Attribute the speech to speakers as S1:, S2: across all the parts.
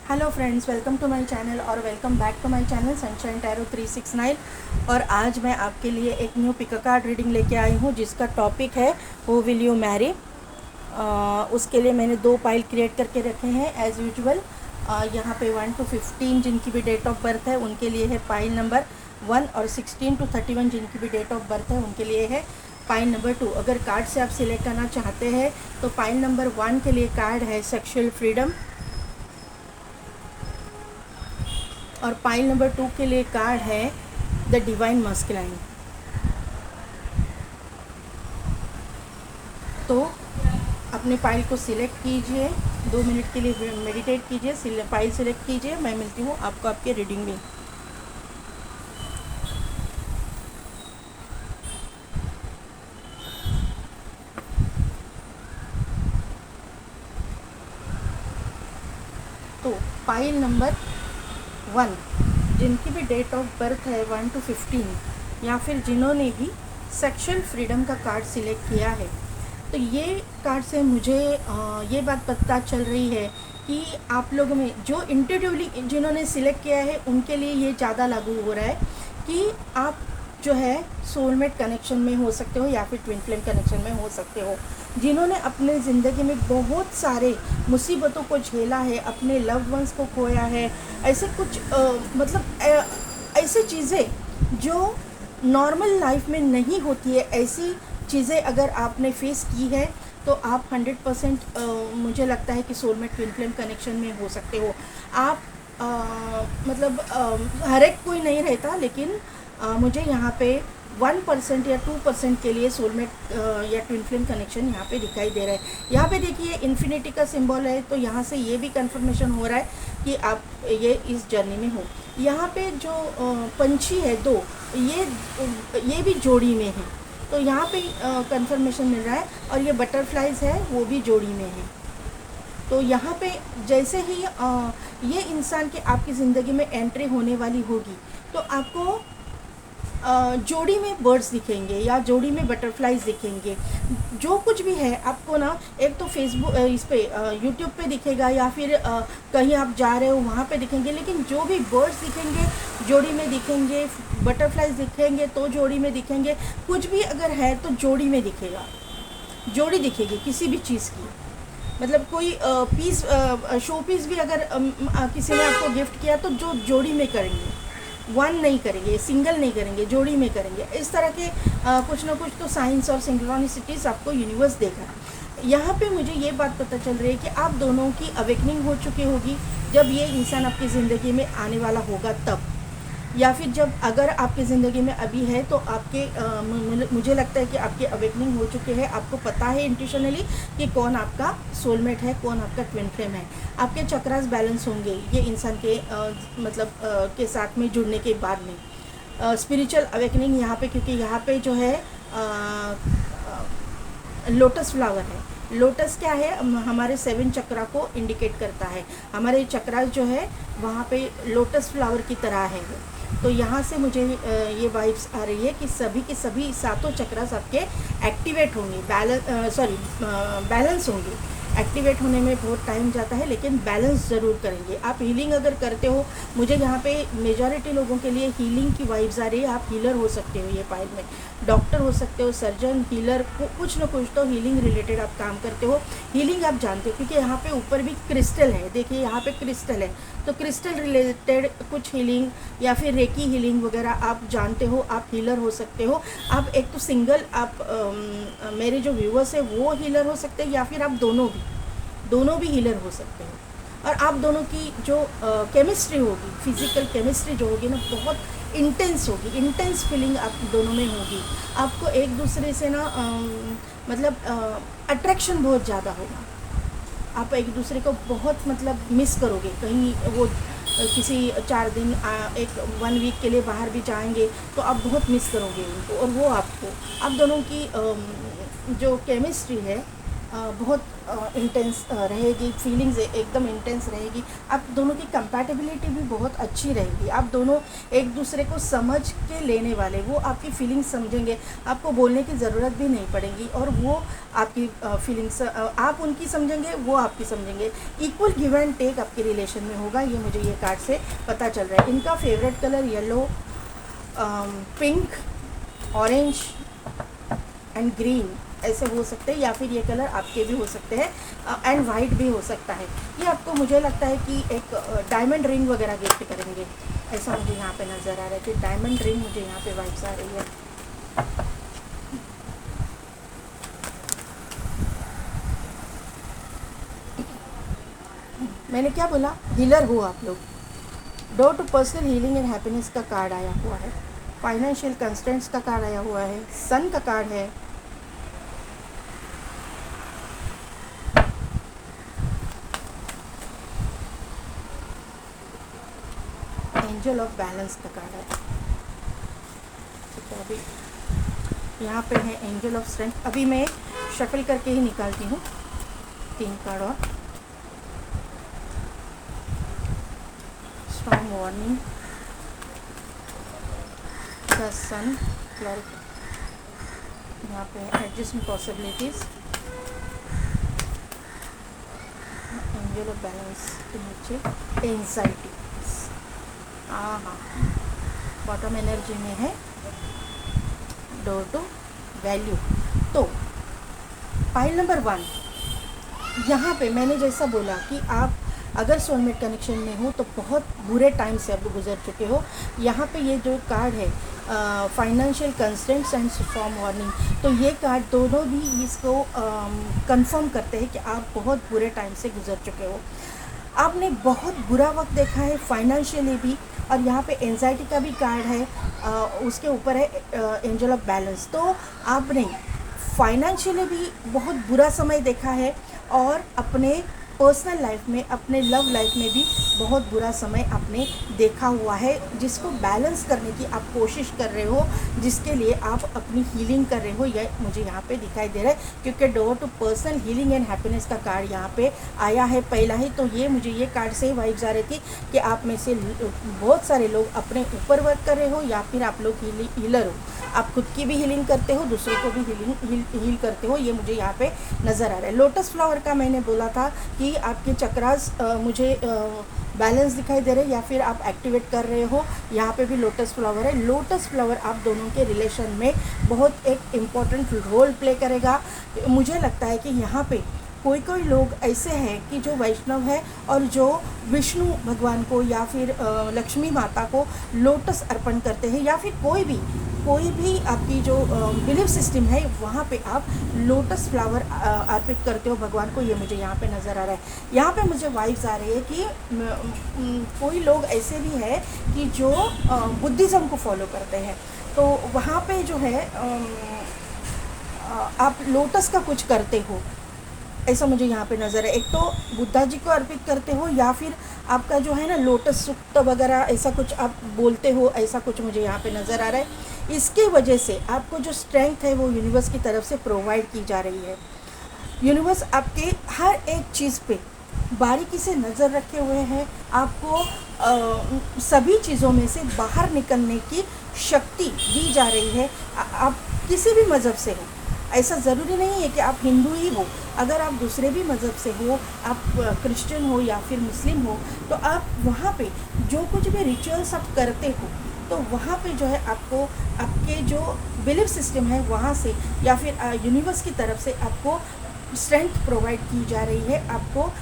S1: Hello friends, welcome to my channel और welcome back to my channel sunshine tarot 369। और आज मैं आपके लिए एक न्यू पिक कार्ड रीडिंग लेके आई हूँ जिसका टॉपिक है हु विल यू मैरी। उसके लिए मैंने 2 पाइल क्रिएट करके रखे हैं एज़ यूजुअल। यहाँ पे 1 to 15 जिनकी भी डेट ऑफ बर्थ है उनके लिए है पाइल नंबर 1, और 16 to 31 जिनकी भी डेट ऑफ बर्थ है उनके लिए है पाइल नंबर 2। अगर कार्ड से आप सिलेक्ट करना चाहते हैं तो पाइल नंबर 1 के लिए कार्ड है सेक्सुअल फ्रीडम, और पाइल नंबर 2 के लिए कार्ड है द डिवाइन मस्कुलाइन। तो अपने पाइल को सिलेक्ट कीजिए, 2 मिनट के लिए मेडिटेट कीजिए, पाइल सिलेक्ट कीजिए। मैं मिलती हूँ आपको आपके रीडिंग में। तो पाइल नंबर 1 जिनकी भी डेट ऑफ बर्थ है 1 to 15, या फिर जिन्होंने भी सेक्सुअल फ्रीडम का कार्ड सिलेक्ट किया है, तो ये कार्ड से मुझे ये बात पता चल रही है कि आप लोगों में जो इंट्यूटिवली जिन्होंने सिलेक्ट किया है उनके लिए ये ज़्यादा लागू हो रहा है कि आप जो है सोलमेट कनेक्शन में हो सकते हो या फिर ट्विन फ्लेम कनेक्शन में हो सकते हो। जिन्होंने अपने ज़िंदगी में बहुत सारे मुसीबतों को झेला है, अपने लव्ड वंस को खोया है, ऐसे कुछ ऐसी चीज़ें जो नॉर्मल लाइफ में नहीं होती है, ऐसी चीज़ें अगर आपने फेस की है तो आप 100% मुझे लगता है कि सोलमेट ट्विन फ्लेम कनेक्शन में हो सकते हो। आप हर एक कोई नहीं रहता, लेकिन मुझे यहाँ पे 1% या 2% के लिए सोलमेट या ट्विन फ्लेम कनेक्शन यहाँ पे दिखाई दे रहा है। यहाँ पे देखिए इन्फिनिटी का सिंबल है, तो यहाँ से ये भी कंफर्मेशन हो रहा है कि आप ये इस जर्नी में हो। यहाँ पे जो पंछी है 2, ये भी जोड़ी में है, तो यहाँ पे कंफर्मेशन मिल रहा है। और ये बटरफ्लाइज है वो भी जोड़ी में है। तो यहाँ पे जैसे ही ये इंसान के आपकी ज़िंदगी में एंट्री होने वाली होगी तो आपको जोड़ी में बर्ड्स दिखेंगे या जोड़ी में बटरफ्लाइज दिखेंगे। जो कुछ भी है आपको ना, एक तो फेसबुक इस पे यूट्यूब पे दिखेगा या फिर कहीं आप जा रहे हो वहाँ पे दिखेंगे, लेकिन जो भी बर्ड्स दिखेंगे जोड़ी में दिखेंगे, बटरफ्लाइज दिखेंगे तो जोड़ी में दिखेंगे, कुछ भी अगर है तो जोड़ी में दिखेगा, जोड़ी दिखेगी किसी भी चीज़ की। मतलब कोई पीस शो पीस भी अगर किसी ने आपको गिफ्ट किया तो जो जोड़ी में करेंगे, वन नहीं करेंगे, सिंगल नहीं करेंगे, जोड़ी में करेंगे। इस तरह के कुछ ना कुछ तो साइंस और सिंक्रोनिसिटीज़ आपको यूनिवर्स देगा। यहाँ पे मुझे ये बात पता चल रही है कि आप दोनों की अवेकनिंग हो चुकी होगी जब ये इंसान आपकी ज़िंदगी में आने वाला होगा तब, या फिर जब अगर आपकी ज़िंदगी में अभी है तो आपके मुझे लगता है कि आपकी अवेकनिंग हो चुकी है। आपको पता है इंट्यूशनली कि कौन आपका सोलमेट है, कौन आपका ट्विन फ्लेम है। आपके चक्रास बैलेंस होंगे ये इंसान के के साथ में जुड़ने के बाद में। स्पिरिचुअल अवेकनिंग यहाँ पे, क्योंकि यहाँ पे जो है लोटस फ्लावर है। लोटस क्या है, हमारे 7 चक्रा को इंडिकेट करता है। हमारे चक्रास जो है वहाँ पे लोटस फ्लावर की तरह है। तो यहाँ से मुझे ये वाइब्स आ रही है कि सभी के सभी 7 चक्रास आपके एक्टिवेट होंगे, बैलेंस होंगे। एक्टिवेट होने में बहुत टाइम जाता है लेकिन बैलेंस ज़रूर करेंगे। आप हीलिंग अगर करते हो, मुझे यहाँ पे मेजॉरिटी लोगों के लिए हीलिंग की वाइब्स आ रही है। आप हीलर हो सकते हो, ये पाइल में डॉक्टर हो सकते हो, सर्जन, हीलर, कुछ ना कुछ तो हीलिंग रिलेटेड आप काम करते हो। हीलिंग आप जानते हो क्योंकि यहाँ पे ऊपर भी क्रिस्टल है। देखिए यहाँ पे क्रिस्टल है, तो क्रिस्टल रिलेटेड कुछ हीलिंग या फिर रेकी हीलिंग वगैरह आप जानते हो, आप हीलर हो सकते हो। आप एक तो सिंगल आप मेरे जो व्यूअर्स है वो हीलर हो सकते हैं, या फिर आप दोनों भी हीलर हो सकते हो। और आप दोनों की जो केमिस्ट्री होगी, फिज़िकल केमिस्ट्री जो होगी ना, बहुत इंटेंस होगी। इंटेंस फीलिंग आप दोनों में होगी। आपको एक दूसरे से ना अट्रैक्शन बहुत ज़्यादा होगा। आप एक दूसरे को बहुत मिस करोगे। कहीं वो किसी 4 दिन 1 वीक के लिए बाहर भी जाएंगे तो आप बहुत मिस करोगे उनको, और वो आपको। आप दोनों की जो केमिस्ट्री है बहुत इंटेंस रहेगी, फीलिंग्स एकदम इंटेंस रहेगी। आप दोनों की कंपैटिबिलिटी भी बहुत अच्छी रहेगी। आप दोनों एक दूसरे को समझ के लेने वाले, वो आपकी फीलिंग्स समझेंगे, आपको बोलने की ज़रूरत भी नहीं पड़ेगी, और वो आपकी फीलिंग्स आप उनकी समझेंगे, वो आपकी समझेंगे। इक्वल गिव एंड टेक आपके रिलेशन में होगा, ये मुझे ये कार्ड से पता चल रहा है। इनका favourite colour yellow, pink, orange and green ऐसे हो सकते हैं, या फिर ये कलर आपके भी हो सकते हैं, एंड वाइट भी हो सकता है। ये आपको मुझे लगता है कि एक डायमंड रिंग वगैरह गिफ्ट करेंगे, ऐसा मुझे यहाँ पे नज़र आ रहा है कि डायमंड रिंग मुझे यहाँ पे वाइब्स आ रही है। मैंने क्या बोला, हीलर हो आप लोग। Door to personal healing and happiness का कार्ड आया हुआ है, फाइनेंशियल कंस्ट्रेंट्स का कार्ड आया हुआ है, सन का कार्ड है, एंजल ऑफ बैलेंस का कार्ड है। ठीक है, अभी यहाँ पे है एंजल ऑफ स्ट्रेंथ। अभी मैं शफल करके ही निकालती हूँ 3 कार्ड और। Strong warning, the sun, clarity, यहाँ पे adjustment possibilities, angel of balance के नीचे एंजाइटी। हाँ, बॉटम एनर्जी में है डोर टू वैल्यू। तो पाइल नंबर 1, यहाँ पे मैंने जैसा बोला कि आप अगर सोलमेट कनेक्शन में हो तो बहुत बुरे टाइम से आप गुजर चुके हो। यहाँ पे ये जो कार्ड है financial constraints and storm warning, तो ये कार्ड दोनों भी इसको कंफर्म करते हैं कि आप बहुत बुरे टाइम से गुजर चुके हो। आपने बहुत बुरा वक्त देखा है फाइनेंशियली भी, और यहाँ पे एंजाइटी का भी कार्ड है, उसके ऊपर है एंजल ऑफ बैलेंस। तो आपने फाइनेंशियली भी बहुत बुरा समय देखा है, और अपने पर्सनल लाइफ में, अपने लव लाइफ में भी बहुत बुरा समय आपने देखा हुआ है, जिसको बैलेंस करने की आप कोशिश कर रहे हो, जिसके लिए आप अपनी हीलिंग कर रहे हो। यह मुझे यहाँ पे दिखाई दे रहा है, क्योंकि door to personal healing and happiness का कार्ड यहाँ पे आया है पहला ही। तो ये मुझे ये कार्ड से ही वाइब्स आ रही थी कि आप में से बहुत सारे लोग अपने ऊपर वर्क कर रहे हो, या फिर आप लोग हीलर हो। आप खुद की भी हीलिंग करते हो, दूसरों को भी हील करते हो, ये मुझे यहाँ पे नज़र आ रहा है। लोटस फ्लावर का मैंने बोला था कि आपके चक्रास मुझे बैलेंस दिखाई दे रहे हैं, या फिर आप एक्टिवेट कर रहे हो। यहाँ पे भी लोटस फ्लावर है। लोटस फ्लावर आप दोनों के रिलेशन में बहुत एक इम्पॉर्टेंट रोल प्ले करेगा। मुझे लगता है कि यहाँ पे कोई लोग ऐसे हैं कि जो वैष्णव है, और जो विष्णु भगवान को या फिर लक्ष्मी माता को लोटस अर्पण करते हैं, या फिर कोई भी आपकी जो बिलीफ सिस्टम है, वहाँ पे आप लोटस फ्लावर अर्पित करते हो भगवान को। ये मुझे यहाँ पे नज़र आ रहा है। यहाँ पे मुझे वाइब्स आ रही है कि कोई लोग ऐसे भी है कि जो बुद्धिज़्म को फॉलो करते हैं, तो वहाँ पे जो है आप लोटस का कुछ करते हो, ऐसा मुझे यहाँ पे नज़र है। एक तो बुद्धा जी को अर्पित करते हो, या फिर आपका जो है ना लोटस सूक्त वगैरह ऐसा कुछ आप बोलते हो, ऐसा कुछ मुझे यहाँ पे नज़र आ रहा है। इसके वजह से आपको जो स्ट्रेंथ है वो यूनिवर्स की तरफ से प्रोवाइड की जा रही है। यूनिवर्स आपके हर एक चीज़ पे बारीकी से नज़र रखे हुए हैं। आपको सभी चीज़ों में से बाहर निकलने की शक्ति दी जा रही है। आप किसी भी मज़हब से हो, ऐसा ज़रूरी नहीं है कि आप हिंदू ही हो। अगर आप दूसरे भी मज़हब से हो, आप क्रिश्चियन हो या फिर मुस्लिम हो, तो आप वहाँ पे जो कुछ भी रिचुअल्स आप करते हो, तो वहाँ पे जो है आपको आपके जो बिलीफ सिस्टम है वहाँ से, या फिर यूनिवर्स की तरफ से आपको स्ट्रेंथ प्रोवाइड की जा रही है, आपको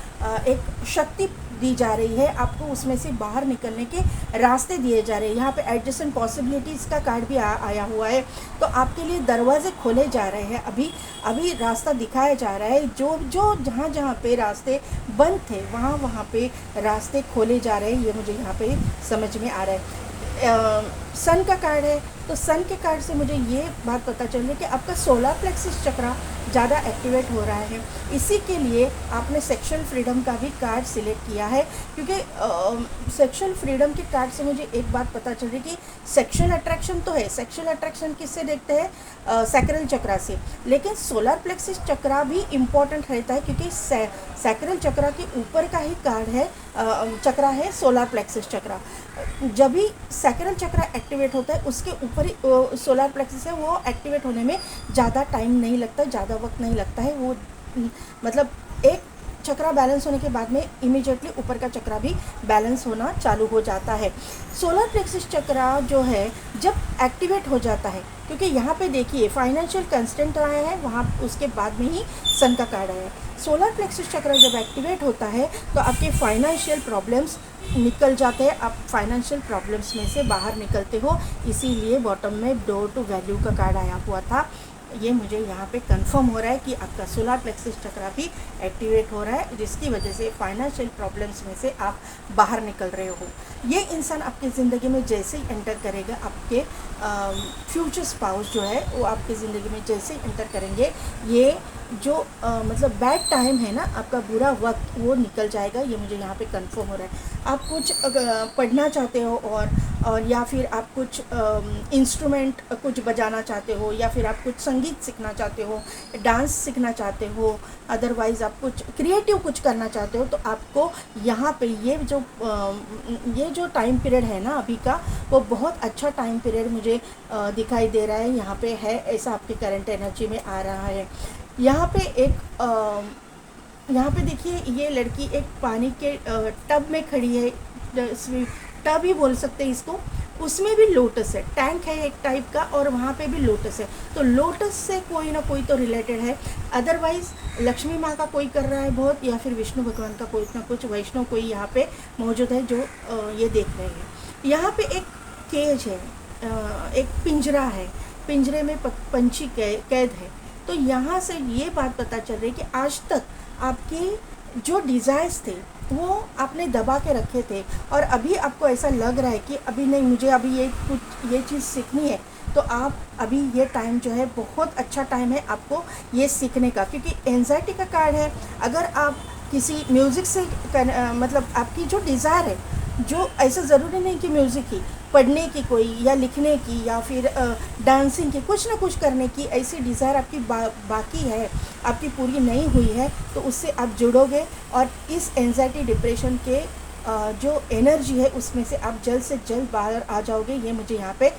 S1: एक शक्ति दी जा रही है, आपको उसमें से बाहर निकलने के रास्ते दिए जा रहे हैं। यहाँ पे एडजस्टमेंट पॉसिबिलिटीज़ का कार्ड भी आया हुआ है। तो आपके लिए दरवाजे खोले जा रहे हैं, अभी रास्ता दिखाया जा रहा है। जो जहाँ पे रास्ते बंद थे, वहाँ पे रास्ते खोले जा रहे हैं। ये मुझे यहाँ पे समझ में आ रहा है। सन का कार्ड है, तो सन के कार्ड से मुझे ये बात पता चल रही है कि आपका सोलर प्लेक्सिस चक्रा ज़्यादा एक्टिवेट हो रहा है। इसी के लिए आपने सेक्सुअल फ्रीडम का भी कार्ड सिलेक्ट किया है, क्योंकि सेक्सुअल फ्रीडम के कार्ड से मुझे एक बात पता चल रही है कि सेक्सुअल अट्रैक्शन तो है। सेक्सुअल अट्रैक्शन किससे देखते हैं? सैक्रल चक्रा से। लेकिन सोलर प्लेक्सिस चक्रा भी इम्पॉर्टेंट रहता है, क्योंकि सैक्रल चक्रा के ऊपर का ही कार्ड है, चक्रा है सोलर प्लेक्सिस चक्रा। जब भी सैक्रल चक्रा एक्टिवेट होता है, उसके ऊपर ही सोलर प्लेक्सिस है, वो एक्टिवेट होने में ज़्यादा टाइम नहीं लगता, ज़्यादा वक्त नहीं लगता है। वो मतलब एक चक्रा बैलेंस होने के बाद में इमीडिएटली ऊपर का चक्रा भी बैलेंस होना चालू हो जाता है। सोलर प्लेक्सिस चक्रा जो है जब एक्टिवेट हो जाता है, क्योंकि यहाँ पे देखिए फाइनेंशियल कंस्टेंट आया है, वहाँ उसके बाद में ही सन का कार्ड आया है। सोलर प्लेक्सिस चक्रा जब एक्टिवेट होता है तो आपके फाइनेंशियल प्रॉब्लम्स निकल जाते हैं, आप फाइनेंशियल प्रॉब्लम्स में से बाहर निकलते हो। इसीलिए बॉटम में डोर टू वैल्यू का कार्ड आया हुआ था। ये मुझे यहाँ पे कंफर्म हो रहा है कि आपका सोलर प्लेक्सिस चक्रा भी एक्टिवेट हो रहा है, जिसकी वजह से फाइनेंशियल प्रॉब्लम्स में से आप बाहर निकल रहे हो। ये इंसान आपकी ज़िंदगी में जैसे ही एंटर करेगा, आपके फ्यूचर स्पाउस जो है वो आपकी ज़िंदगी में जैसे ही एंटर करेंगे, ये जो मतलब बैड टाइम है ना, आपका बुरा वक्त, वो निकल जाएगा। ये मुझे यहाँ पे कंफर्म हो रहा है। आप कुछ पढ़ना चाहते हो और या फिर आप कुछ इंस्ट्रूमेंट कुछ बजाना चाहते हो, या फिर आप कुछ संगीत सीखना चाहते हो, डांस सीखना चाहते हो, अदरवाइज़ आप कुछ क्रिएटिव कुछ करना चाहते हो, तो आपको यहाँ पे ये जो टाइम पीरियड है ना अभी का, वो बहुत अच्छा टाइम पीरियड मुझे दिखाई दे रहा है। यहाँ पे है ऐसा आपके करंट एनर्जी में आ रहा है। यहाँ पे देखिए ये लड़की एक पानी के टब में खड़ी है, टब ही बोल सकते हैं इसको। उसमें भी लोटस है, टैंक है एक टाइप का, और वहाँ पे भी लोटस है। तो लोटस से कोई ना कोई तो रिलेटेड है। अदरवाइज़ लक्ष्मी माँ का कोई कर रहा है बहुत, या फिर विष्णु भगवान का कोई ना कुछ, वैष्णव कोई यहाँ पे मौजूद है जो ये देख रहे हैं। यहाँ पे एक केज है, एक पिंजरा है, पिंजरे में पंछी कैद है। तो यहाँ से ये बात पता चल रही है कि आज तक आपके जो डिज़ायर्स थे वो आपने दबा के रखे थे, और अभी आपको ऐसा लग रहा है कि अभी नहीं, मुझे अभी ये चीज़ सीखनी है। तो आप अभी ये टाइम जो है बहुत अच्छा टाइम है आपको ये सीखने का, क्योंकि एंजाइटी का कार्ड है। अगर आप किसी म्यूज़िक से मतलब आपकी जो डिज़ायर है, जो ऐसा ज़रूरी नहीं कि म्यूज़िक ही, पढ़ने की कोई, या लिखने की, या फिर डांसिंग की, कुछ ना कुछ करने की ऐसी डिज़ायर आपकी बाकी है, आपकी पूरी नहीं हुई है, तो उससे आप जुड़ोगे और इस एंजाइटी डिप्रेशन के जो एनर्जी है उसमें से आप जल्द से जल्द बाहर आ जाओगे। ये मुझे यहाँ पे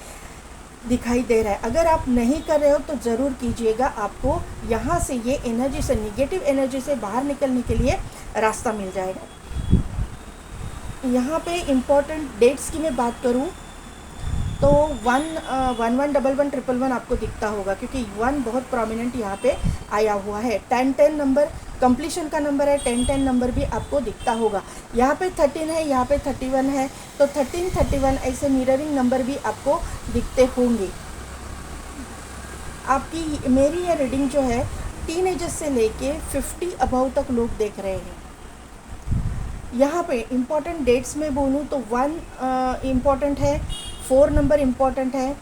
S1: दिखाई दे रहा है। अगर आप नहीं कर रहे हो तो ज़रूर कीजिएगा, आपको यहाँ से ये एनर्जी से, निगेटिव एनर्जी से बाहर निकलने के लिए रास्ता मिल जाएगा। यहाँ पे इम्पॉर्टेंट डेट्स की मैं बात करूँ तो 11111111 आपको दिखता होगा, क्योंकि 1 बहुत प्रोमिनेंट यहाँ पे आया हुआ है। 1010 नंबर कंप्लीशन का नंबर है, 1010 नंबर भी आपको दिखता होगा। यहाँ पे 13 है, यहाँ पे 31 है, तो 1331 ऐसे मिररिंग नंबर भी आपको दिखते होंगे। आपकी मेरी ये रीडिंग जो है टीनेजर्स से लेके 50 अबव तक लोग देख रहे हैं। यहाँ पे इम्पॉर्टेंट डेट्स में बोलूँ तो 1 इम्पॉर्टेंट है, 4 नंबर इम्पॉर्टेंट है,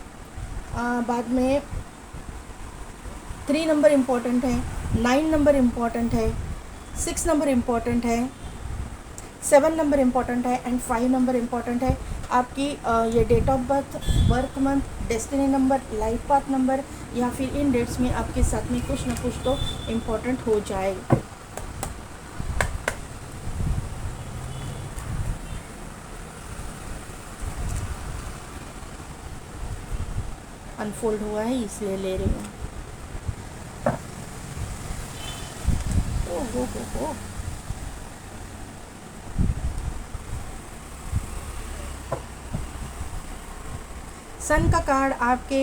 S1: बाद में 3 नंबर इम्पॉर्टेंट है, 9 नंबर इम्पॉर्टेंट है, 6 नंबर इम्पॉर्टेंट है, 7 नंबर इम्पॉर्टेंट है, एंड 5 नंबर इम्पॉर्टेंट है। आपकी ये date of birth, birth month, destiny number, life path number, या फिर इन डेट्स में आपके साथ में कुछ ना कुछ तो इम्पॉर्टेंट हो जाएगा। अनफोल्ड हुआ है इसलिए ले रही हूँ। हो सन का कार्ड आपके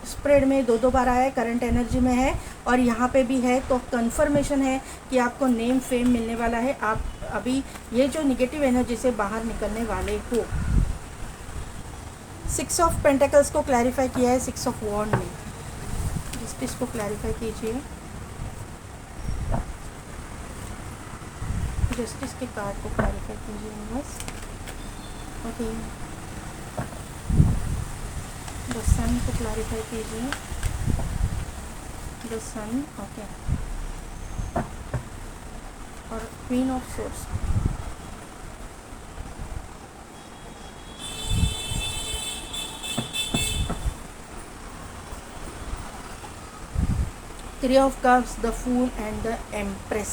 S1: स्प्रेड में 2 बार आया है, करंट एनर्जी में है, और यहाँ पे भी है, तो कंफर्मेशन है कि आपको नेम फेम मिलने वाला है। आप अभी ये जो निगेटिव एनर्जी से बाहर निकलने वाले हो। 6 ऑफ पेंटिकल्स को क्लैरिफाई किया है 6 ऑफ वॉन्ड में, जस्टिस को क्लैरिफाई कीजिए। जस्टिस के कार्ड को क्लैरिफाई कीजिए बस। ओके, द सन को क्लैरिफाई कीजिए, द सन, ओके, और queen of swords, three of cups, the fool and the empress.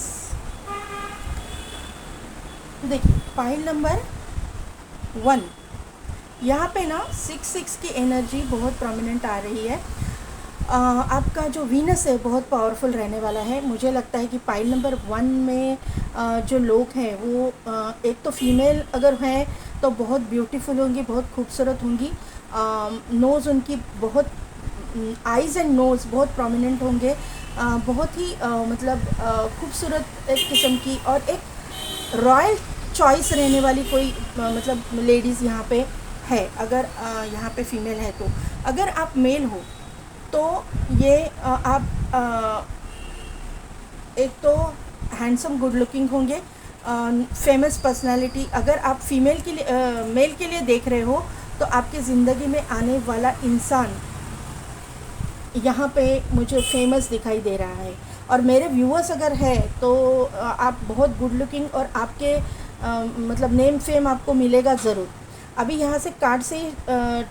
S1: देखिए पाइल नंबर 1, यहाँ पे ना 6 की एनर्जी बहुत प्रोमिनेंट आ रही है। आपका जो वीनस है बहुत पावरफुल रहने वाला है। मुझे लगता है कि पाइल नंबर 1 में जो लोग हैं वो एक तो फीमेल अगर हैं तो बहुत ब्यूटीफुल होंगी, बहुत खूबसूरत होंगी, नोज़ उनकी बहुत, आइज़ एंड नोज़ बहुत प्रोमिनेंट होंगे, बहुत ही मतलब खूबसूरत एक किस्म की और एक रॉयल चॉइस रहने वाली कोई मतलब लेडीज़ यहाँ पे है। अगर यहाँ पे फीमेल है तो, अगर आप मेल हो तो ये आप एक तो हैंडसम गुड लुकिंग होंगे, फेमस पर्सनालिटी। अगर आप फीमेल के लिए मेल के लिए देख रहे हो तो आपकी ज़िंदगी में आने वाला इंसान यहाँ पे मुझे फेमस दिखाई दे रहा है। और मेरे व्यूअर्स अगर है तो आप बहुत गुड लुकिंग और आपके मतलब नेम फेम आपको मिलेगा ज़रूर। अभी यहाँ से कार्ड से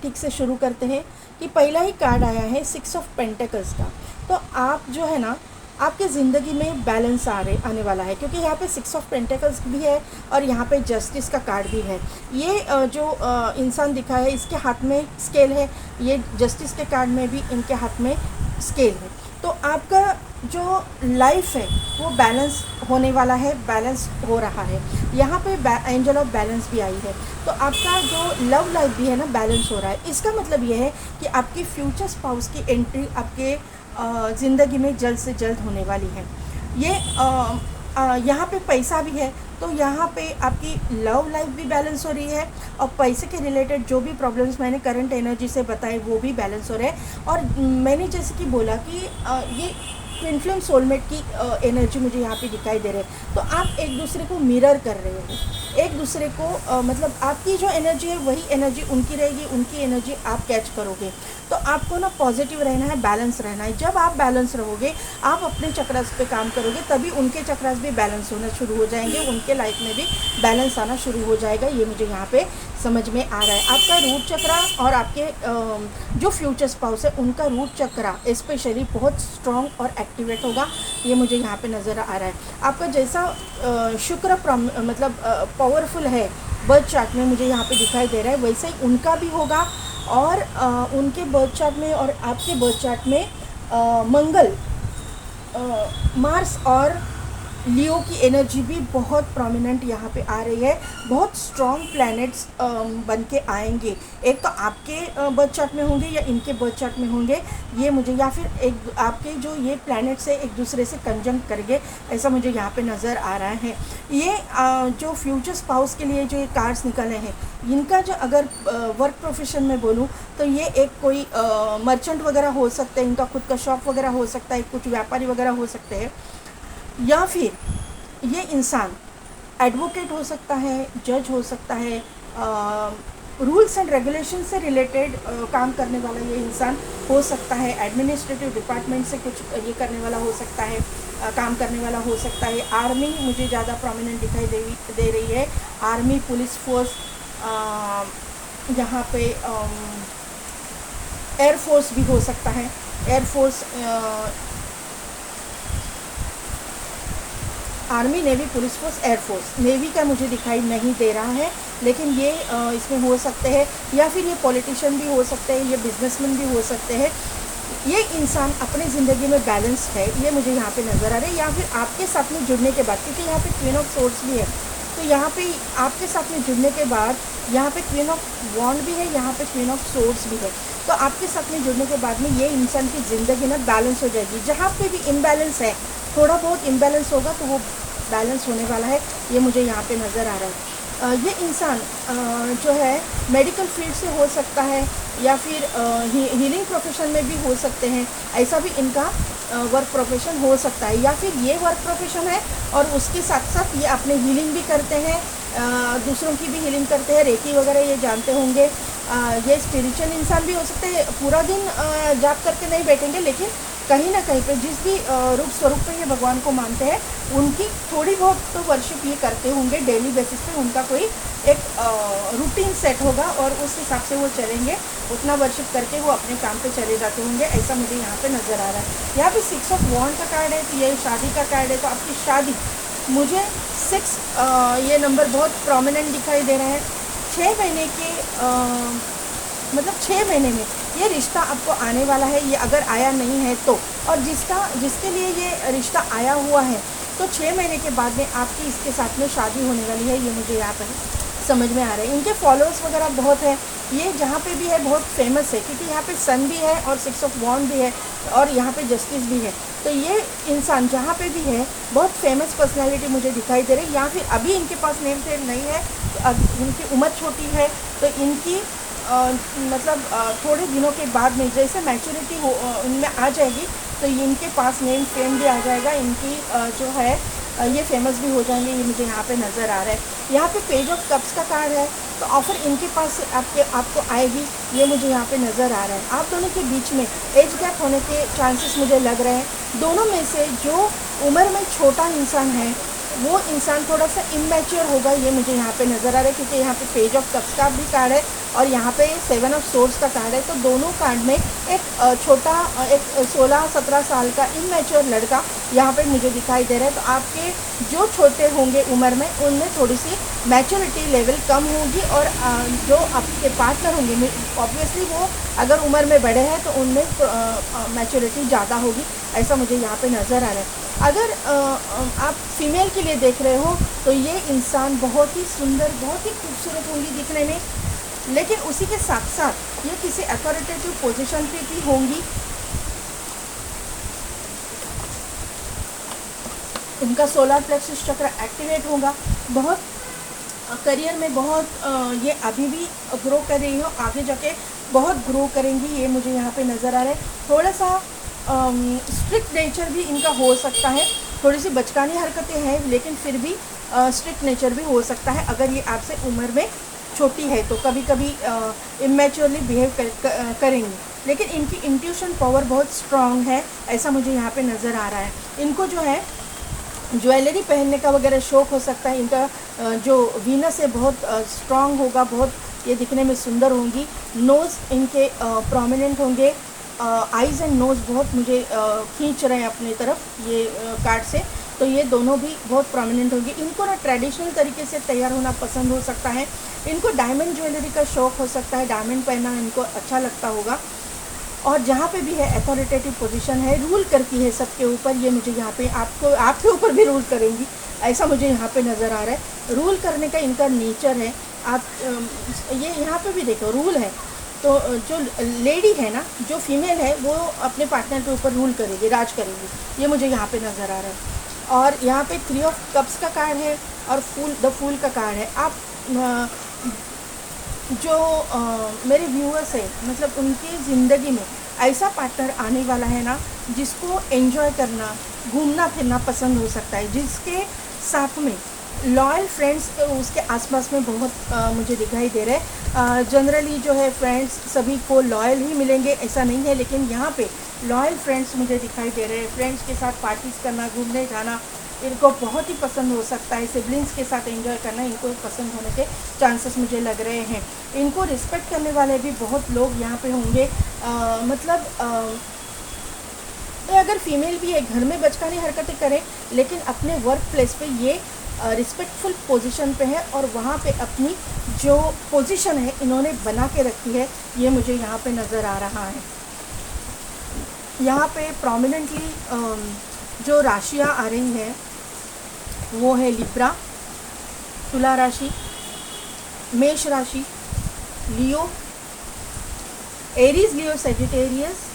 S1: ठीक से शुरू करते हैं कि पहला ही कार्ड आया है 6 ऑफ पेंटिकल्स का। तो आप जो है ना आपके ज़िंदगी में बैलेंस आने वाला है, क्योंकि यहाँ पे 6 ऑफ पेंटिकल्स भी है और यहाँ पे जस्टिस का कार्ड भी है। ये जो इंसान दिखा है इसके हाथ में स्केल है, ये जस्टिस के कार्ड में भी इनके हाथ में स्केल है। तो आपका जो लाइफ है वो बैलेंस होने वाला है, बैलेंस हो रहा है। यहाँ पे एंजल ऑफ बैलेंस भी आई है। तो आपका जो लव लाइफ भी है ना बैलेंस हो रहा है। इसका मतलब ये है कि आपकी फ्यूचर स्पाउस की एंट्री आपके ज़िंदगी में जल्द से जल्द होने वाली है। ये यहाँ पे पैसा भी है, तो यहाँ पे आपकी लव लाइफ भी बैलेंस हो रही है और पैसे के रिलेटेड जो भी प्रॉब्लम्स मैंने करंट एनर्जी से बताए वो भी बैलेंस हो रहे हैं। और मैंने जैसे कि बोला कि ये ट्विन फ्लेम सोलमेट की एनर्जी मुझे यहाँ पे दिखाई दे रही है। तो आप एक दूसरे को मिरर कर रहे हो, एक दूसरे को मतलब आपकी जो एनर्जी है वही एनर्जी उनकी रहेगी, उनकी एनर्जी आप कैच करोगे। तो आपको ना पॉजिटिव रहना है, बैलेंस रहना है। जब आप बैलेंस रहोगे, आप अपने चक्रास पे काम करोगे, तभी उनके चक्रास भी बैलेंस होना शुरू हो जाएंगे, उनके लाइफ में भी बैलेंस आना शुरू हो जाएगा। ये मुझे यहाँ पे समझ में आ रहा है। आपका रूट चक्रा और आपके जो फ्यूचर स्पाउस है उनका रूट चक्रा स्पेशली बहुत स्ट्रॉन्ग और एक्टिवेट होगा, ये मुझे यहाँ पे नज़र आ रहा है। आपका जैसा शुक्र मतलब पावरफुल है बर्थ चार्ट में मुझे यहाँ पे दिखाई दे रहा है, वैसे ही उनका भी होगा। और उनके बर्थ चार्ट में और आपके बर्थ चार्ट में मंगल, मार्स और लियो की एनर्जी भी बहुत प्रोमिनेंट यहाँ पे आ रही है। बहुत स्ट्रॉन्ग प्लैनेट्स बन के आएंगे, एक तो आपके बर्थ चार्ट में होंगे या इनके बर्थ चार्ट में होंगे, ये मुझे, या फिर एक आपके जो ये प्लैनेट्स है एक दूसरे से कंजंक्ट करेंगे, ऐसा मुझे यहाँ पे नज़र आ रहा है। ये जो फ्यूचर स्पाउस के लिए जो ये कार्ड्स निकले हैं, इनका जो अगर वर्क प्रोफेशन में बोलूँ तो ये एक कोई मर्चेंट वगैरह हो सकते हैं, इनका खुद का शॉप वगैरह हो सकता है, कुछ व्यापारी वगैरह हो सकते हैं, या फिर ये इंसान एडवोकेट हो सकता है, जज हो सकता है, रूल्स एंड रेगुलेशन से रिलेटेड काम करने वाला ये इंसान हो सकता है, एडमिनिस्ट्रेटिव डिपार्टमेंट से कुछ ये करने वाला हो सकता है, काम करने वाला हो सकता है। आर्मी मुझे ज़्यादा प्रोमिनेंट दिखाई दे रही है, आर्मी, पुलिस फोर्स, यहाँ पे एयरफोर्स भी हो सकता है, air force, army, navy, police force, air force. Navy का मुझे दिखाई नहीं दे रहा है, लेकिन ये इसमें हो सकते हैं, या फिर ये पॉलिटिशियन भी हो सकते हैं, ये बिजनेसमैन भी हो सकते हैं। ये इंसान अपनी ज़िंदगी में बैलेंस है, ये मुझे यहाँ पे नज़र आ रहा है। या फिर आपके साथ में जुड़ने के बाद, क्योंकि यहाँ पे क्वीन ऑफ सोर्ड्स भी है, तो यहाँ पे आपके साथ में जुड़ने के बाद यहाँ पे क्वीन ऑफ वॉन्ड भी है, यहाँ पे क्वीन ऑफ सोर्ड्स भी है। तो आपके साथ में जुड़ने के बाद में ये इंसान की ज़िंदगी ना बैलेंस हो जाएगी। जहाँ पे भी इम्बैलेंस है, थोड़ा बहुत इम्बैलेंस होगा तो वो बैलेंस होने वाला है, ये मुझे यहाँ पे नज़र आ रहा है। ये इंसान जो है मेडिकल फील्ड से हो सकता है, या फिर हीलिंग प्रोफेशन में भी हो सकते हैं, ऐसा भी इनका वर्क प्रोफेशन हो सकता है। या फिर ये वर्क प्रोफेशन है और उसके साथ साथ ये अपने हीलिंग भी करते हैं, दूसरों की भी हीलिंग करते हैं, रेकी वगैरह ये जानते होंगे, ये स्पिरिचुअल इंसान भी हो सकते हैं, पूरा दिन जाप करके नहीं बैठेंगे, लेकिन कहीं ना कहीं पे जिस भी रूप स्वरूप पे ये भगवान को मानते हैं, उनकी थोड़ी बहुत तो वर्शिप ये करते होंगे डेली बेसिस पे। उनका कोई एक रूटीन सेट होगा और उस हिसाब से वो चलेंगे, उतना वर्शिप करके वो अपने काम पे चले जाते होंगे, ऐसा मुझे यहाँ पे नज़र आ रहा है। यहाँ पे 6 ऑफ वॉन्ड का कार्ड है, तो ये शादी का कार्ड है। तो आपकी शादी, मुझे 6 ये नंबर बहुत प्रोमिनेंट दिखाई दे रहा है। 6 महीने के मतलब 6 महीने में ये रिश्ता आपको आने वाला है, ये अगर आया नहीं है तो। और जिसके लिए ये रिश्ता आया हुआ है, तो 6 महीने के बाद में आपकी इसके साथ में शादी होने वाली है, ये मुझे यहाँ पर समझ में आ रहा है। इनके फॉलोअर्स वगैरह बहुत है, ये जहाँ पे भी है बहुत फेमस है, क्योंकि यहाँ पे सन भी है और 6 ऑफ वॉन्ड भी है और यहाँ पे जस्टिस भी है। तो ये इंसान जहाँ पे भी है बहुत फेमस पर्सनालिटी मुझे दिखाई दे रही है। या फिर अभी इनके पास नेम प्लेट नहीं है, तो इनकी उम्र छोटी है, तो इनकी मतलब थोड़े दिनों के बाद में जैसे मैच्योरिटी हो इनमें आ जाएगी, तो इनके पास नेम फेम भी आ जाएगा, इनकी जो है ये फेमस भी हो जाएंगे, ये मुझे यहाँ पे नज़र आ रहा है। यहाँ पे पेज ऑफ कप्स का कार्ड है, तो ऑफ़र इनके पास से आपको आएगी, ये मुझे यहाँ पे नज़र आ रहा है। आप दोनों के बीच में एज गैप होने के चांसेस मुझे लग रहे हैं। दोनों में से जो उम्र में छोटा इंसान है, वो इंसान थोड़ा सा इमेच्योर होगा, ये मुझे यहाँ पे नज़र आ रहा है, क्योंकि यहाँ पे पेज ऑफ कप्स का भी कार्ड है और यहाँ पे 7 ऑफ सोर्ड्स का कार्ड है। तो दोनों कार्ड में एक छोटा, एक 16-17 साल का इमेच्योर लड़का यहाँ पे मुझे दिखाई दे रहा है। तो आपके जो छोटे होंगे उम्र में, उनमें थोड़ी सी मैच्योरिटी लेवल कम होगी, और जो आपके पार्टनर होंगे ऑब्वियसली वो अगर उम्र में बड़े हैं तो उनमें मैच्योरिटी ज़्यादा होगी, ऐसा मुझे यहाँ पे नज़र आ रहा है। अगर आप फीमेल के लिए देख रहे हो, तो ये इंसान बहुत ही सुंदर, बहुत ही खूबसूरत होंगी दिखने में, लेकिन उसी के साथ साथ ये किसी अथॉरिटेटिव पोजीशन पे भी होंगी। इनका सोलर प्लेक्सस चक्र एक्टिवेट होगा, बहुत करियर में बहुत ये अभी भी ग्रो कर रही हो, आगे जाके बहुत ग्रो करेंगी, ये मुझे यहाँ पे नज़र आ रहा है। थोड़ा सा स्ट्रिक्ट नेचर भी इनका हो सकता है, थोड़ी सी बचकानी हरकतें हैं, लेकिन फिर भी स्ट्रिक्ट नेचर भी हो सकता है अगर ये आपसे उम्र में छोटी है, तो कभी कभी इमेच्योरली बिहेव करेंगी। लेकिन इनकी इंट्यूशन पावर बहुत स्ट्रॉन्ग है, ऐसा मुझे यहाँ पे नज़र आ रहा है। इनको जो है ज्वेलरी पहनने का वगैरह शौक़ हो सकता है। इनका जो वीनस है बहुत स्ट्रॉन्ग होगा, बहुत ये दिखने में सुंदर होंगी। नोज़ इनके प्रोमिनेंट होंगे, आइज़ एंड नोज़ बहुत मुझे खींच रहे हैं अपनी तरफ ये कार्ड से, तो ये दोनों भी बहुत प्रोमिनेंट होंगे। इनको ना ट्रेडिशनल तरीके से तैयार होना पसंद हो सकता है, इनको डायमंड ज्वेलरी का शौक़ हो सकता है, डायमंड पहनना इनको अच्छा लगता होगा। और जहाँ पे भी है अथॉरिटेटिव पोजीशन है, रूल करती है सबके ऊपर, ये मुझे यहाँ पे आपके ऊपर भी रूल करेंगी, ऐसा मुझे यहाँ पे नज़र आ रहा है। रूल करने का इनका नेचर है। आप ये यहाँ पे भी देखो रूल है, तो जो लेडी है ना, जो फीमेल है, वो अपने पार्टनर के ऊपर रूल करेगी, राज करेगी, ये मुझे यहाँ पे नज़र आ रहा है। और यहाँ पे 3 ऑफ कप्स का कार्ड है और द फूल का कार्ड है। आप जो मेरे व्यूअर्स हैं, मतलब उनकी ज़िंदगी में ऐसा पार्टनर आने वाला है ना, जिसको एंजॉय करना, घूमना फिरना पसंद हो सकता है, जिसके साथ में लॉयल फ्रेंड्स उसके आसपास में बहुत मुझे दिखाई दे रहे हैं। जनरली जो है फ्रेंड्स सभी को लॉयल ही मिलेंगे ऐसा नहीं है, लेकिन यहाँ पे लॉयल फ्रेंड्स मुझे दिखाई दे रहे हैं। फ्रेंड्स के साथ पार्टीज़ करना, घूमने जाना इनको बहुत ही पसंद हो सकता है। सिबलिंग्स के साथ एंजॉय करना इनको पसंद होने के चांसेस मुझे लग रहे हैं। इनको रिस्पेक्ट करने वाले भी बहुत लोग यहाँ पे होंगे। अगर फीमेल भी है, घर में बचकानी हरकतें करें, लेकिन अपने वर्क प्लेस पे ये रिस्पेक्टफुल पोजीशन पे है और वहाँ पे अपनी जो पोजीशन है इन्होंने बना के रखी है, ये मुझे यहाँ पे नज़र आ रहा है। यहाँ पे प्रोमिनेंटली जो राशियाँ आ रही हैं वो है लिब्रा, तुला राशि, मेष राशि, लियो, एरीज, लियो, सेजिटेरियस।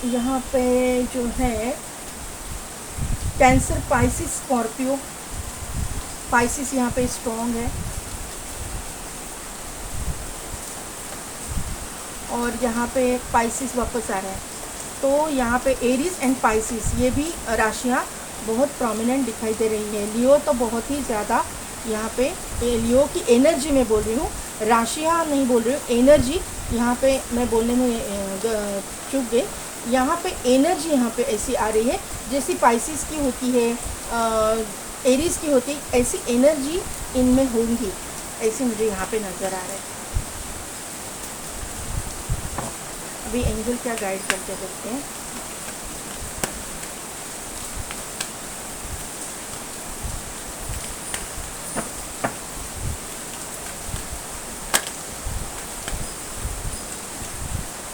S1: यहाँ पे जो है कैंसर, पाइसिस, स्कॉर्पियो। पाइसिस यहाँ पे स्ट्रॉन्ग है। और यहाँ पे पाइसिस वापस आ रहा है, तो यहाँ पे एरीज एंड पाइसिस ये भी राशियाँ बहुत प्रोमिनेंट दिखाई दे रही है। लियो तो बहुत ही ज़्यादा यहाँ पे लियो की एनर्जी में बोल रही हूँ, राशियाँ नहीं बोल रही हूँ, एनर्जी यहाँ पे मैं बोलने में चूक गई। यहाँ पे एनर्जी यहाँ पे ऐसी आ रही है जैसी पाइसिस की होती है, एरीज की होती है, ऐसी एनर्जी इनमें होंगी, ऐसी मुझे यहाँ पे नज़र आ रहा है। अभी एंजल क्या गाइड करके देखते हैं।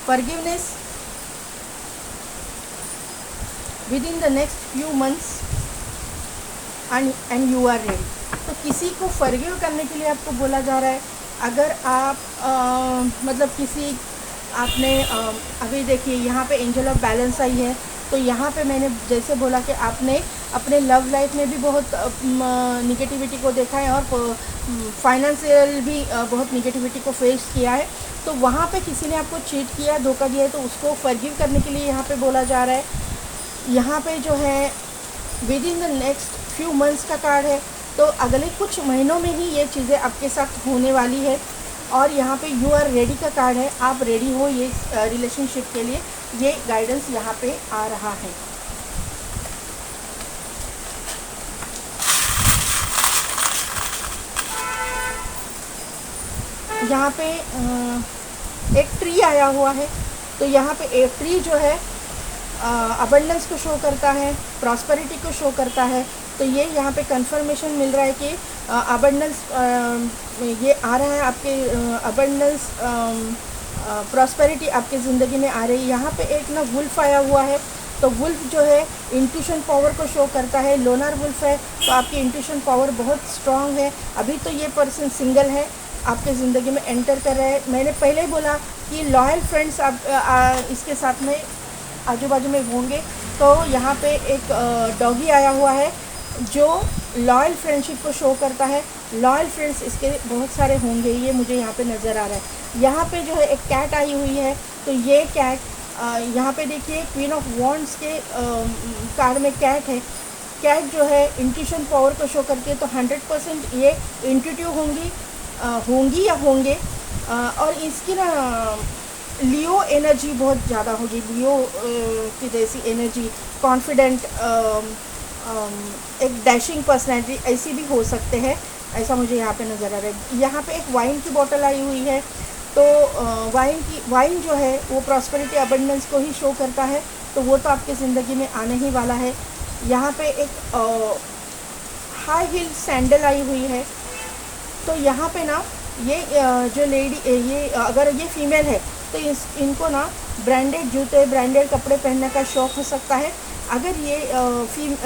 S1: Forgiveness within the next few months and you are ready। तो किसी को फॉरगिव करने के लिए आपको बोला जा रहा है। अगर आप मतलब किसी आपने अभी देखिए यहाँ पे एंजल ऑफ बैलेंस आई है, तो यहाँ पे मैंने जैसे बोला कि आपने अपने लव लाइफ में भी बहुत निगेटिविटी को देखा है और फाइनेंशियल भी बहुत निगेटिविटी को फेस किया है। तो वहाँ पे किसी ने आपको चीट किया, धोखा दिया है, तो उसको फॉरगिव करने के लिए यहाँ पे बोला जा रहा है। यहाँ पे जो है with in the next few months का कार्ड है, तो अगले कुछ महीनों में ही ये चीज़ें आपके साथ होने वाली है। और यहाँ पे यू आर रेडी का कार्ड है, आप रेडी हो ये रिलेशनशिप के लिए, ये गाइडेंस यहाँ पे आ रहा है। यहाँ पे एक ट्री आया हुआ है, तो यहाँ पे एक ट्री जो है अबंडेंस को शो करता है, प्रॉस्पेरिटी को शो करता है। तो ये यहाँ पे कंफर्मेशन मिल रहा है कि अबंडेंस ये आ रहा है, आपके अबंडेंस प्रॉस्पेरिटी आपके ज़िंदगी में आ रही है। यहाँ पे एक ना वुल्फ आया हुआ है, तो वुल्फ जो है इंट्यूशन पावर को शो करता है। लोनर वुल्फ है, तो आपकी इंट्यूशन पावर बहुत स्ट्रांग है। अभी तो ये पर्सन सिंगल है, आपके ज़िंदगी में एंटर कर रहे हैं। मैंने पहले ही बोला कि लॉयल फ्रेंड्स आप इसके साथ में आजू बाजू में होंगे। तो यहाँ पे एक डॉगी आया हुआ है जो लॉयल फ्रेंडशिप को शो करता है। लॉयल फ्रेंड्स इसके बहुत सारे होंगे, ये मुझे यहाँ पे नज़र आ रहा है। यहाँ पे जो है एक कैट आई हुई है, तो ये कैट यहाँ पे देखिए क्वीन ऑफ वॉन्ड्स के कार्ड में कैट है। कैट जो है इंट्यूशन पावर को शो करती है, तो 100% ये इंट्यूटिव होंगी या होंगे। और इसकी ना लियो एनर्जी बहुत ज़्यादा होगी, लियो की जैसी एनर्जी, कॉन्फिडेंट, एक डैशिंग पर्सनैलिटी, ऐसी भी हो सकते हैं, ऐसा मुझे यहाँ पे नज़र आ रहा है। यहाँ पे एक वाइन की बोतल आई हुई है, तो वाइन जो है वो प्रॉस्पेरिटी अबंडेंस को ही शो करता है, तो वो तो आपकी ज़िंदगी में आने ही वाला है। यहाँ पे एक हाई हील सैंडल आई हुई है, तो यहाँ पे ना ये जो लेडी ये अगर ये फीमेल है तो इनको ना ब्रांडेड जूते, ब्रांडेड कपड़े पहनने का शौक़ हो सकता है। अगर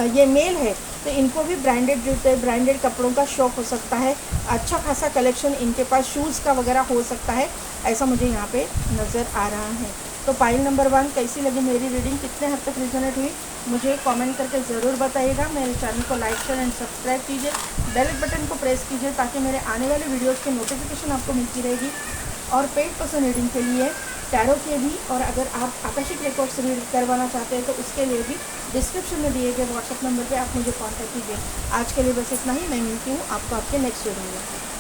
S1: ये मेल है तो इनको भी ब्रांडेड जूते, ब्रांडेड कपड़ों का शौक़ हो सकता है। अच्छा खासा कलेक्शन इनके पास शूज़ का वगैरह हो सकता है, ऐसा मुझे यहाँ पे नज़र आ रहा है। तो पाइल नंबर 1 कैसी लगी मेरी रीडिंग, कितने हद तक रिजोनेट हुई, मुझे कमेंट करके ज़रूर बताइएगा। मेरे चैनल को लाइक शेयर एंड सब्सक्राइब कीजिए, बेल बटन को प्रेस कीजिए ताकि मेरे आने वाले वीडियोज़ की नोटिफिकेशन आपको मिलती रहेगी। और पेड पर्सन रीडिंग के लिए टैरो के भी, और अगर आप आकर्षिक रिकॉर्ड्स रीड करवाना चाहते हैं तो उसके लिए भी डिस्क्रिप्शन में दिए गए व्हाट्सएप नंबर पे आप मुझे कांटेक्ट कीजिए। आज के लिए बस इतना ही, मैं मिलती हूँ आपको आपके नेक्स्ट वीडियो में।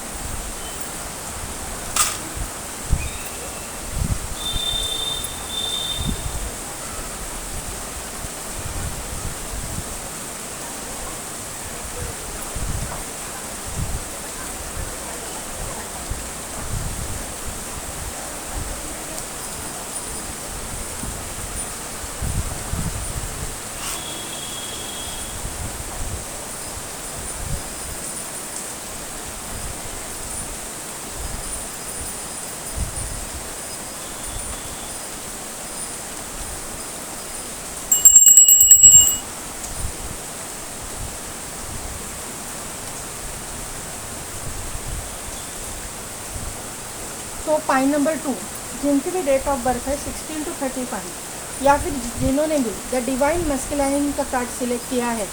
S1: तो पाइन नंबर 2, जिनकी भी डेट ऑफ बर्थ है 16 to 35 या फिर जिन्होंने भी द डिवाइन मस्कुलाइन का कार्ड सिलेक्ट किया है,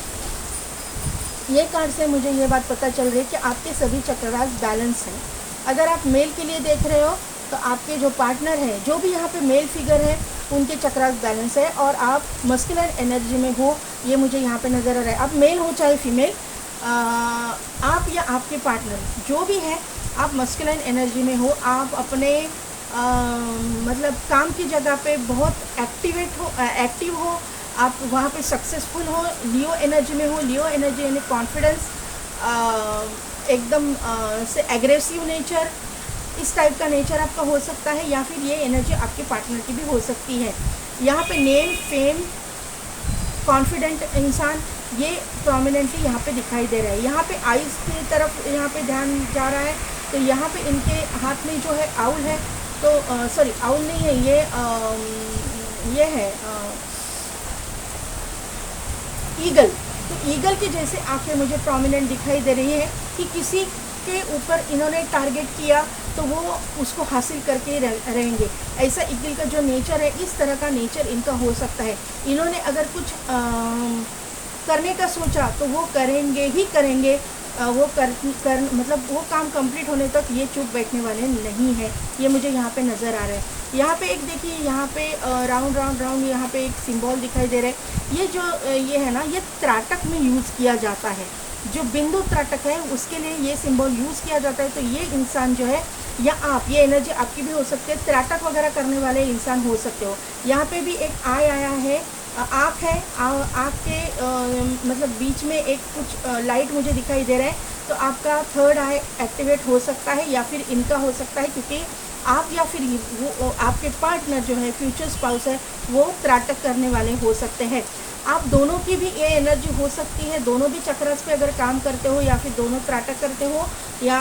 S1: ये कार्ड से मुझे ये बात पता चल रही है कि आपके सभी चक्रराज बैलेंस हैं। अगर आप मेल के लिए देख रहे हो तो आपके जो पार्टनर हैं, जो भी यहाँ पे मेल फिगर है, उनके चक्रराज बैलेंस है और आप मस्कुलाइन एनर्जी में हो, ये मुझे यहाँ पे नज़र आ रहा है। आप मेल हो चाहे फीमेल, आप या आपके पार्टनर जो भी है, आप मस्कुलाइन एनर्जी में हो, आप अपने मतलब काम की जगह पे बहुत एक्टिव हो, आप वहाँ पे सक्सेसफुल हो, लियो एनर्जी में हो। लियो एनर्जी यानी कॉन्फिडेंस, एकदम से एग्रेसिव नेचर, इस टाइप का नेचर आपका हो सकता है, या फिर ये एनर्जी आपके पार्टनर की भी हो सकती है। यहाँ पे नेम, फेम, कॉन्फिडेंट इंसान, ये प्रोमिनेंटली यहाँ पे दिखाई दे रहा है। यहाँ पे आइज़ की तरफ यहाँ पे ध्यान जा रहा है, तो यहाँ पे इनके हाथ में जो है आउल है, तो सॉरी आउल नहीं है, ये है ईगल। तो ईगल की जैसे आंखें मुझे प्रोमिनेंट दिखाई दे रही है कि किसी के ऊपर इन्होंने टारगेट किया तो वो उसको हासिल करके रहेंगे। ऐसा ईगल का जो नेचर है, इस तरह का नेचर इनका हो सकता है। इन्होंने अगर कुछ करने का सोचा तो वो करेंगे ही करेंगे। वो कर मतलब वो काम कंप्लीट होने तक ये चुप बैठने वाले नहीं है, ये मुझे यहाँ पे नज़र आ रहा है। यहाँ पे एक देखिए, यहाँ पे राउंड राउंड राउंड यहाँ पे एक सिंबल दिखाई दे रहा है। ये जो ये है ना, ये त्राटक में यूज़ किया जाता है। जो बिंदु त्राटक है उसके लिए ये सिंबल यूज़ किया जाता है। तो ये इंसान जो है, या आप, ये एनर्जी आपकी भी हो सकती है, त्राटक वगैरह करने वाले इंसान हो सकते हो। यहाँ पे भी एक आई आया है, आँख है, आँख के मतलब बीच में एक कुछ लाइट मुझे दिखाई दे रहा है। तो आपका थर्ड आई एक्टिवेट हो सकता है, या फिर इनका हो सकता है, क्योंकि आप या फिर वो आपके पार्टनर जो है, फ्यूचर स्पाउस है, वो त्राटक करने वाले हो सकते हैं। आप दोनों की भी ये एनर्जी हो सकती है। दोनों भी चक्रस पे अगर काम करते हो, या फिर दोनों त्राटक करते हो, या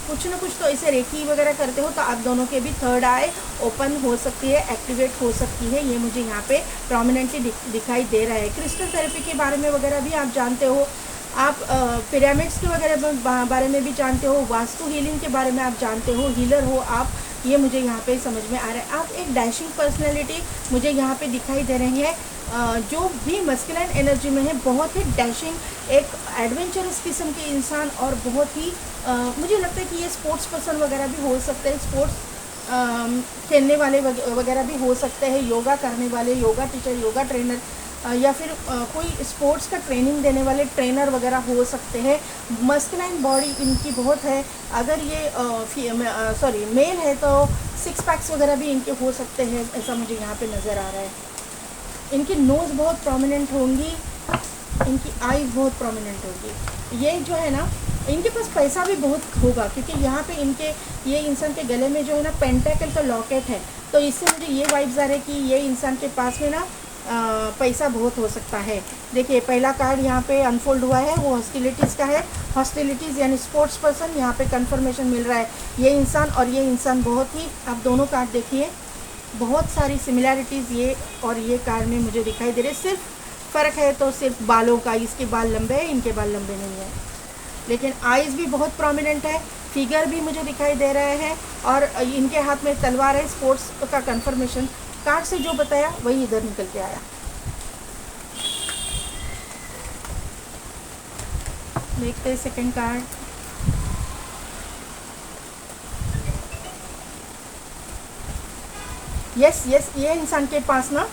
S1: कुछ ना कुछ तो ऐसे रेकी वगैरह करते हो, तो आप दोनों के भी थर्ड आई ओपन हो सकती है, एक्टिवेट हो सकती है। ये मुझे यहाँ पे प्रोमिनेंटली दिखाई दे रहा है। क्रिस्टल थेरेपी के बारे में वगैरह भी आप जानते हो, आप पिरामिड्स के वगैरह बारे में भी जानते हो, वास्तु हीलिंग के बारे में आप जानते हो, हीलर हो आप, ये मुझे यहाँ पे समझ में आ रहा है। आप एक डैशिंग पर्सनैलिटी मुझे यहाँ पे दिखाई दे रही है। जो भी मस्कुलाइन एनर्जी में है, बहुत ही डैशिंग, एक एडवेंचरस किस्म के इंसान, और बहुत ही मुझे लगता है कि ये स्पोर्ट्स पर्सन वगैरह भी हो सकते हैं, स्पोर्ट्स खेलने वाले वगैरह भी हो सकते हैं, योगा करने वाले, योगा टीचर, योगा ट्रेनर, या फिर कोई स्पोर्ट्स का ट्रेनिंग देने वाले ट्रेनर वगैरह हो सकते हैं। मस्कुलाइन बॉडी इनकी बहुत है। अगर ये मेल है तो सिक्स पैक्स वगैरह भी इनके हो सकते हैं, ऐसा मुझे यहाँ पे नज़र आ रहा है। इनकी नोज़ बहुत प्रोमिनेंट होंगी, इनकी आईज बहुत प्रोमिनेंट होगी। ये जो है ना, इनके पास पैसा भी बहुत होगा, क्योंकि यहाँ पे इनके, ये इंसान के गले में जो है ना पेंटाकल का लॉकेट है। तो इससे मुझे ये वाइब्स आ रहे हैं कि ये इंसान के पास में ना पैसा बहुत हो सकता है। देखिए पहला कार्ड यहाँ पे अनफोल्ड हुआ है, वो हॉस्टिलिटीज़ का है। हॉस्टिलिटीज़ यानी स्पोर्ट्स पर्सन, यहाँ पे कंफर्मेशन मिल रहा है। ये इंसान और ये इंसान बहुत ही, आप दोनों कार्ड देखिए, बहुत सारी सिमिलैरिटीज़ ये और ये कार्ड में मुझे दिखाई दे रहे। सिर्फ फ़र्क है तो सिर्फ बालों का, इसके बाल लंबे हैं, इनके बाल लंबे नहीं हैं। लेकिन आइज़ भी बहुत प्रोमिनेंट है, फिगर भी मुझे दिखाई दे रहा है, और इनके हाथ में तलवार है। स्पोर्ट्स का कंफर्मेशन कार्ड से जो बताया वही इधर निकल के आया। देखते हैं सेकंड कार्ड। यस, ये इंसान के पास ना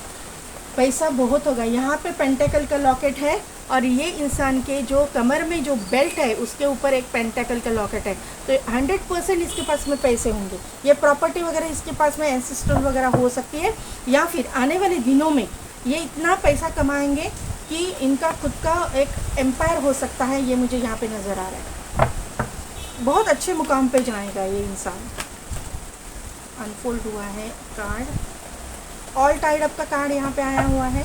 S1: पैसा बहुत होगा। यहाँ पे पेंटेकल का लॉकेट है, और ये इंसान के जो कमर में जो बेल्ट है उसके ऊपर एक पेंटेकल का लॉकेट है। तो 100% इसके पास में पैसे होंगे। ये प्रॉपर्टी वगैरह इसके पास में एंसेस्ट्रल वगैरह हो सकती है, या फिर आने वाले दिनों में ये इतना पैसा कमाएंगे कि इनका खुद का एक एम्पायर हो सकता है। ये मुझे यहाँ पे नज़र आ रहा है, बहुत अच्छे मुकाम पे जाएगा ये इंसान। अनफोल्ड हुआ है कार्ड, ऑल टाइड अप का कार्ड यहाँ पे आया हुआ है।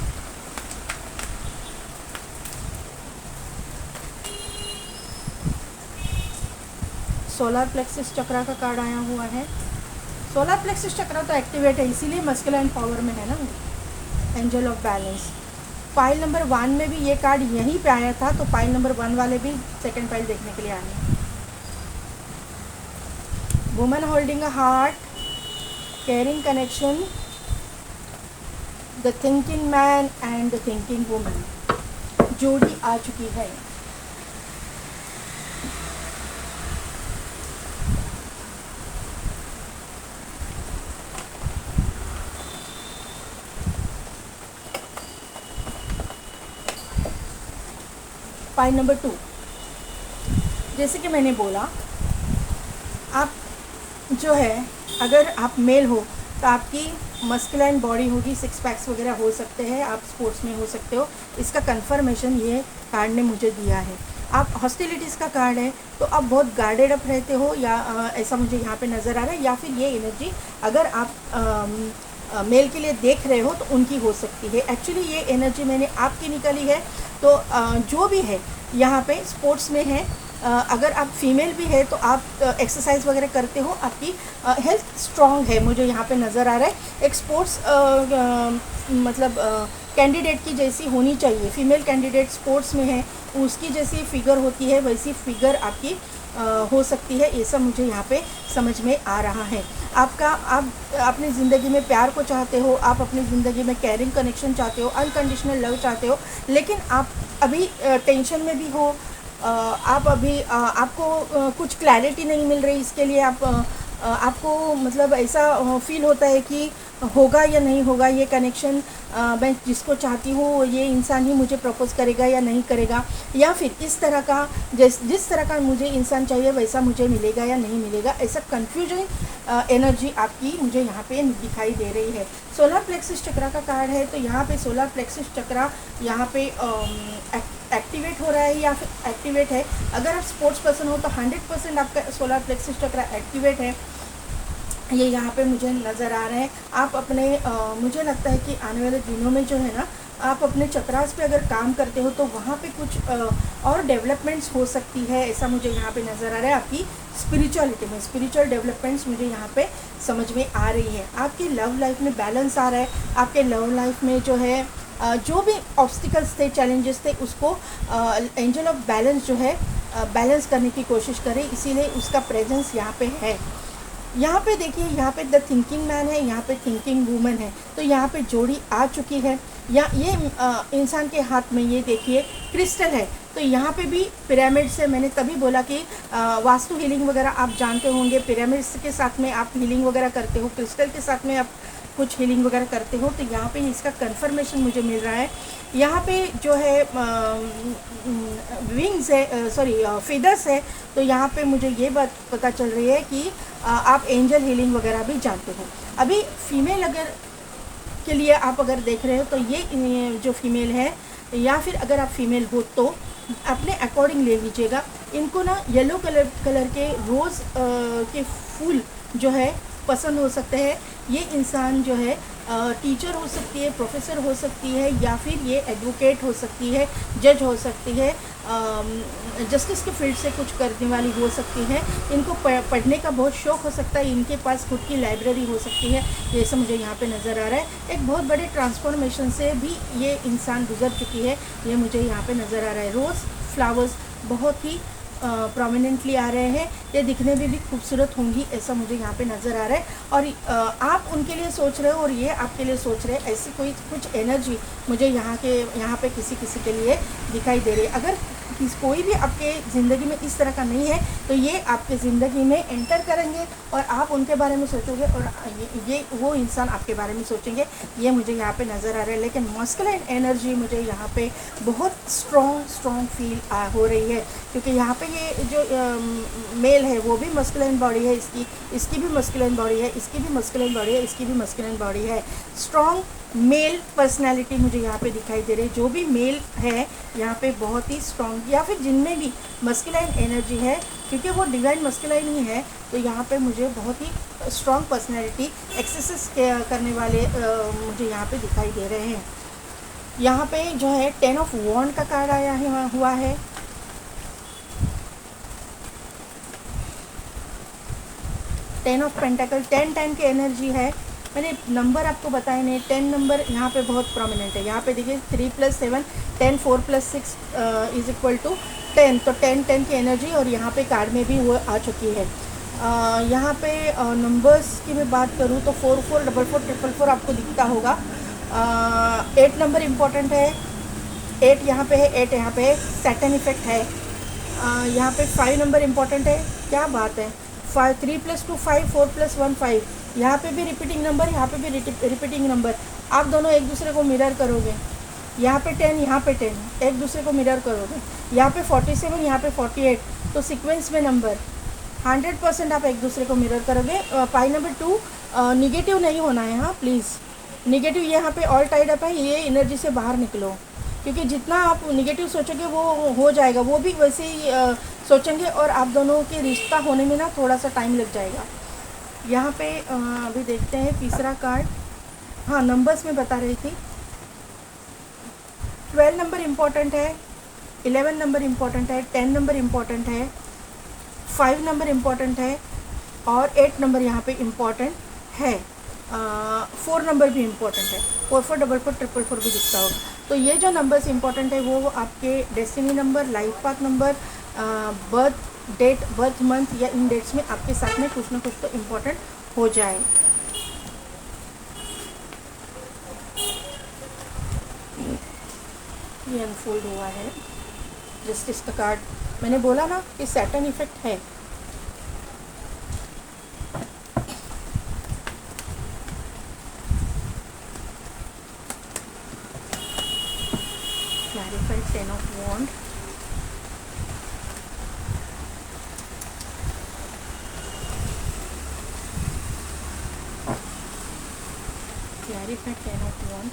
S1: सोलर प्लेक्सिस चक्रा का कार्ड आया हुआ है। सोलर प्लेक्सिस चक्रा तो एक्टिवेट है, इसीलिए मस्कुलाइन पावर में है ना, angel of balance. File number 1 में भी ये कार्ड यहीं पे आया था, तो फाइल नंबर 1 वाले भी सेकंड फाइल देखने के लिए आए हैं। Woman holding a heart, caring connection, the thinking man and the thinking woman, जोड़ी आ चुकी है। फाइल नंबर 2, जैसे कि मैंने बोला, आप जो है अगर आप मेल हो तो आपकी मस्कुलाइन बॉडी होगी, सिक्स पैक्स वगैरह हो सकते हैं, आप स्पोर्ट्स में हो सकते हो। इसका कंफर्मेशन ये कार्ड ने मुझे दिया है। आप हॉस्टिलिटीज़ का कार्ड है तो आप बहुत गार्डेड अप रहते हो, या ऐसा मुझे यहाँ पे नज़र आ रहा है। या फिर ये एनर्जी अगर आप मेल के लिए देख रहे हो तो उनकी हो सकती है। एक्चुअली ये एनर्जी मैंने आपकी निकाली है। तो जो भी है यहाँ पे स्पोर्ट्स में है, अगर आप फीमेल भी है तो आप एक्सरसाइज वगैरह करते हो, आपकी हेल्थ स्ट्रॉन्ग है, मुझे यहाँ पे नज़र आ रहा है। एक स्पोर्ट्स मतलब कैंडिडेट की जैसी होनी चाहिए, फीमेल कैंडिडेट स्पोर्ट्स में है उसकी जैसी फिगर होती है वैसी फिगर आपकी हो सकती है। ये सब मुझे यहाँ पे समझ में आ रहा है। आप अपनी ज़िंदगी में प्यार को चाहते हो, आप अपनी ज़िंदगी में केयरिंग कनेक्शन चाहते हो, अनकंडीशनल लव चाहते हो, लेकिन आप अभी टेंशन में भी हो। आप अभी आपको कुछ क्लैरिटी नहीं मिल रही, इसके लिए आपको मतलब ऐसा फील होता है कि होगा या नहीं होगा ये कनेक्शन, मैं जिसको चाहती हूँ ये इंसान ही मुझे प्रपोज़ करेगा या नहीं करेगा, या फिर इस तरह का जिस तरह का मुझे इंसान चाहिए वैसा मुझे मिलेगा या नहीं मिलेगा, ऐसा कन्फ्यूजन एनर्जी आपकी मुझे यहाँ पे दिखाई दे रही है। सोलर प्लेक्सिस चक्रा का कार्ड है, तो यहाँ पे सोलर प्लेक्सिस चक्रा यहाँ पे एक्टिवेट हो रहा है या फिर एक्टिवेट है। अगर आप स्पोर्ट्स पर्सन हो तो 100% आपका सोलर प्लेक्सिस चक्रा एक्टिवेट है, ये यहाँ पे मुझे नज़र आ रहे हैं। आप अपने मुझे लगता है कि आने वाले दिनों में जो है ना, आप अपने चक्रास पे अगर काम करते हो तो वहाँ पे कुछ और डेवलपमेंट्स हो सकती है, ऐसा मुझे यहाँ पे नज़र आ रहा है। आपकी स्पिरिचुअलिटी में स्पिरिचुअल डेवलपमेंट्स मुझे यहाँ पे समझ में आ रही है। आपकी लव लाइफ में बैलेंस आ रहा है। आपके लव लाइफ में जो है जो भी ऑब्स्टिकल्स थे, चैलेंजेस थे, उसको एंजल ऑफ बैलेंस जो है बैलेंस करने की कोशिश करें, इसीलिए उसका प्रेजेंस यहाँ पे है। यहाँ पे देखिए, यहाँ पे द थिंकिंग मैन है, यहाँ पे थिंकिंग वूमन है, तो यहाँ पे जोड़ी आ चुकी है। या ये इंसान के हाथ में ये देखिए क्रिस्टल है, तो यहाँ पे भी पिरामिड से, मैंने तभी बोला कि वास्तु हीलिंग वगैरह आप जानते होंगे, पिरामिड्स के साथ में आप हीलिंग वगैरह करते हो, क्रिस्टल के साथ में आप कुछ हीलिंग वगैरह करते हो, तो यहाँ पे इसका कंफर्मेशन मुझे मिल रहा है। यहाँ पे जो है विंग्स है, सॉरी फेदर्स है, तो यहाँ पे मुझे ये बात पता चल रही है कि आप एंजल हीलिंग वगैरह भी जानते हो। अभी फीमेल अगर के लिए आप अगर देख रहे हो तो ये जो फीमेल है, या फिर अगर आप फीमेल हो तो अपने अकॉर्डिंग ले लीजिएगा। इनको ना येलो कलर के रोज़ के फूल जो है पसंद हो सकते हैं। ये इंसान जो है टीचर हो सकती है, प्रोफेसर हो सकती है, या फिर ये एडवोकेट हो सकती है, जज हो सकती है, जस्टिस के फील्ड से कुछ करने वाली हो सकती है। इनको पढ़ने का बहुत शौक़ हो सकता है, इनके पास खुद की लाइब्रेरी हो सकती है, ये सब मुझे यहाँ पे नज़र आ रहा है। एक बहुत बड़े ट्रांसफॉर्मेशन से भी ये इंसान गुजर चुकी है, ये मुझे यहाँ पे नज़र आ रहा है। रोज़ फ्लावर्स बहुत ही प्रोमिनेंटली आ रहे हैं, ये दिखने में भी खूबसूरत होंगी, ऐसा मुझे यहाँ पे नज़र आ रहा है। और आप उनके लिए सोच रहे हो और ये आपके लिए सोच रहे हैं, ऐसी कुछ एनर्जी मुझे यहाँ पे किसी के लिए दिखाई दे रही है। अगर कोई भी आपके ज़िंदगी में इस तरह का नहीं है तो ये आपके ज़िंदगी में एंटर करेंगे और आप उनके बारे में सोचोगे और ये वो इंसान आपके बारे में सोचेंगे, ये मुझे यहाँ पे नज़र आ रहा है। लेकिन मस्कुलाइन एनर्जी मुझे यहाँ पे बहुत स्ट्रॉन्ग फील हो रही है, क्योंकि यहाँ पे ये जो मेल है वो भी मस्कुलाइन बॉडी है, इसकी भी मस्कुलाइन बॉडी है, इसकी भी मस्कुलाइन बॉडी है, इसकी भी मस्कुलाइन बॉडी है। स्ट्रॉन्ग मेल पर्सनालिटी मुझे यहाँ पे दिखाई दे रही है। जो भी मेल है यहाँ पे बहुत ही स्ट्रॉन्ग, या फिर जिनमें भी मस्कुलाइन एनर्जी है, क्योंकि वो डिवाइन मस्कुलाइन ही है, तो यहाँ पे मुझे बहुत ही स्ट्रॉन्ग पर्सनालिटी एक्सरसाइज करने वाले मुझे यहाँ पे दिखाई दे रहे हैं। यहाँ पे जो है 10 ऑफ वॉन्ड का कार्ड आया हुआ है। टेन ऑफ पेंटाकल, 10 की एनर्जी है। मैंने नंबर आपको बताया नहीं, 10 नंबर यहाँ पे बहुत प्रोमिनेंट है। यहाँ पे देखिए 3 + 7 10, 4 + 6 = 10, तो 10 की एनर्जी और यहाँ पे कार्ड में भी वो आ चुकी है। यहाँ पे नंबर्स की मैं बात करूँ तो 4, 4, 4, 4, 4, 4 आपको दिखता होगा। 8 नंबर इम्पॉर्टेंट है, 8 यहाँ पे है, 8 यहाँ पे है, सैटर्न इफेक्ट है। यहाँ पे 5 नंबर इम्पॉर्टेंट है, क्या बात है। 3 + 2 5, 4 + 1 5, यहाँ पे भी रिपीटिंग नंबर, यहाँ पे भी रिपीटिंग नंबर। आप दोनों एक दूसरे को मिरर करोगे, यहाँ पे 10, यहाँ पे 10, एक दूसरे को मिरर करोगे। यहाँ पे 47, यहाँ पे 48, तो सीक्वेंस में नंबर 100% आप एक दूसरे को मिरर करोगे। पाई नंबर 2, निगेटिव नहीं होना है, हाँ प्लीज़। निगेटिव यहाँ पे ऑल टाइड अप है, ये एनर्जी से बाहर निकलो, क्योंकि जितना आप निगेटिव सोचोगे वो हो जाएगा, वो भी वैसे ही सोचेंगे और आप दोनों के रिश्ता होने में ना थोड़ा सा टाइम लग जाएगा। यहाँ पे अभी देखते हैं तीसरा कार्ड। हाँ, नंबर्स में बता रही थी। 12 नंबर इम्पॉर्टेंट है, 11 नंबर इम्पॉर्टेंट है, 10 नंबर इम्पॉर्टेंट है, 5 नंबर इम्पॉर्टेंट है और 8 नंबर यहाँ पे इम्पॉर्टेंट है। 4 नंबर भी इम्पॉर्टेंट है, 444444 भी दिखता होगा। तो ये जो नंबर्स इम्पॉर्टेंट है वो आपके destiny number, life path number, birth date, birth month या इन डेट्स में आपके साथ में कुछ ना कुछ तो इम्पॉर्टेंट हो जाए। ये अनफोल्ड हुआ है जस्टिस का कार्ड। मैंने बोला ना कि सैटर्न इफेक्ट है। Clarified 10 of wand, clarified 10 of wand,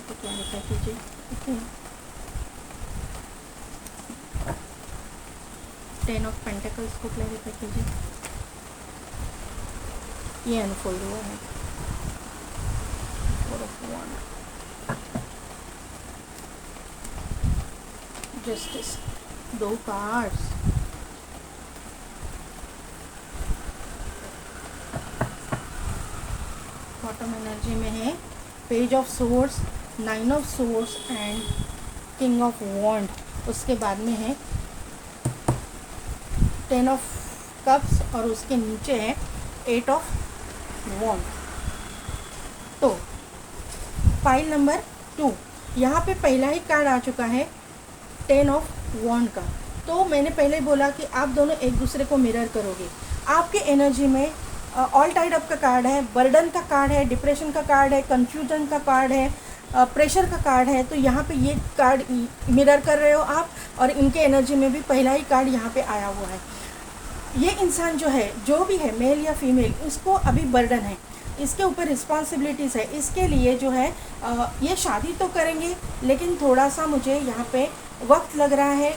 S1: को क्लैरिफाई कीजिए। ओके, 10 ऑफ पेंटिकल्स को क्लैरिफाई कीजिए। ये अनफोल्ड हुआ है। 4 of wand, justice, 2 cards. Bottom energy में है page of swords, 9 of swords and king of wand. उसके बाद में है 10 ऑफ कप्स और उसके नीचे है 8 ऑफ वॉन्ड। तो फाइल नंबर 2, यहाँ पे पहला ही कार्ड आ चुका है 10 ऑफ वॉन्ड का। तो मैंने पहले बोला कि आप दोनों एक दूसरे को मिरर करोगे। आपके एनर्जी में ऑल टाइड अप का कार्ड है, बर्डन का कार्ड है, डिप्रेशन का कार्ड है, कंफ्यूजन का कार्ड है, प्रेशर का कार्ड है। तो यहाँ पे ये कार्ड मिरर कर रहे हो आप, और इनके एनर्जी में भी पहला ही कार्ड यहाँ पे आया हुआ है। ये इंसान जो है, जो भी है, मेल या फीमेल, इसको अभी बर्डन है, इसके ऊपर रिस्पॉन्सिबिलिटीज़ है। इसके लिए जो है ये शादी तो करेंगे, लेकिन थोड़ा सा मुझे यहाँ पे वक्त लग रहा है,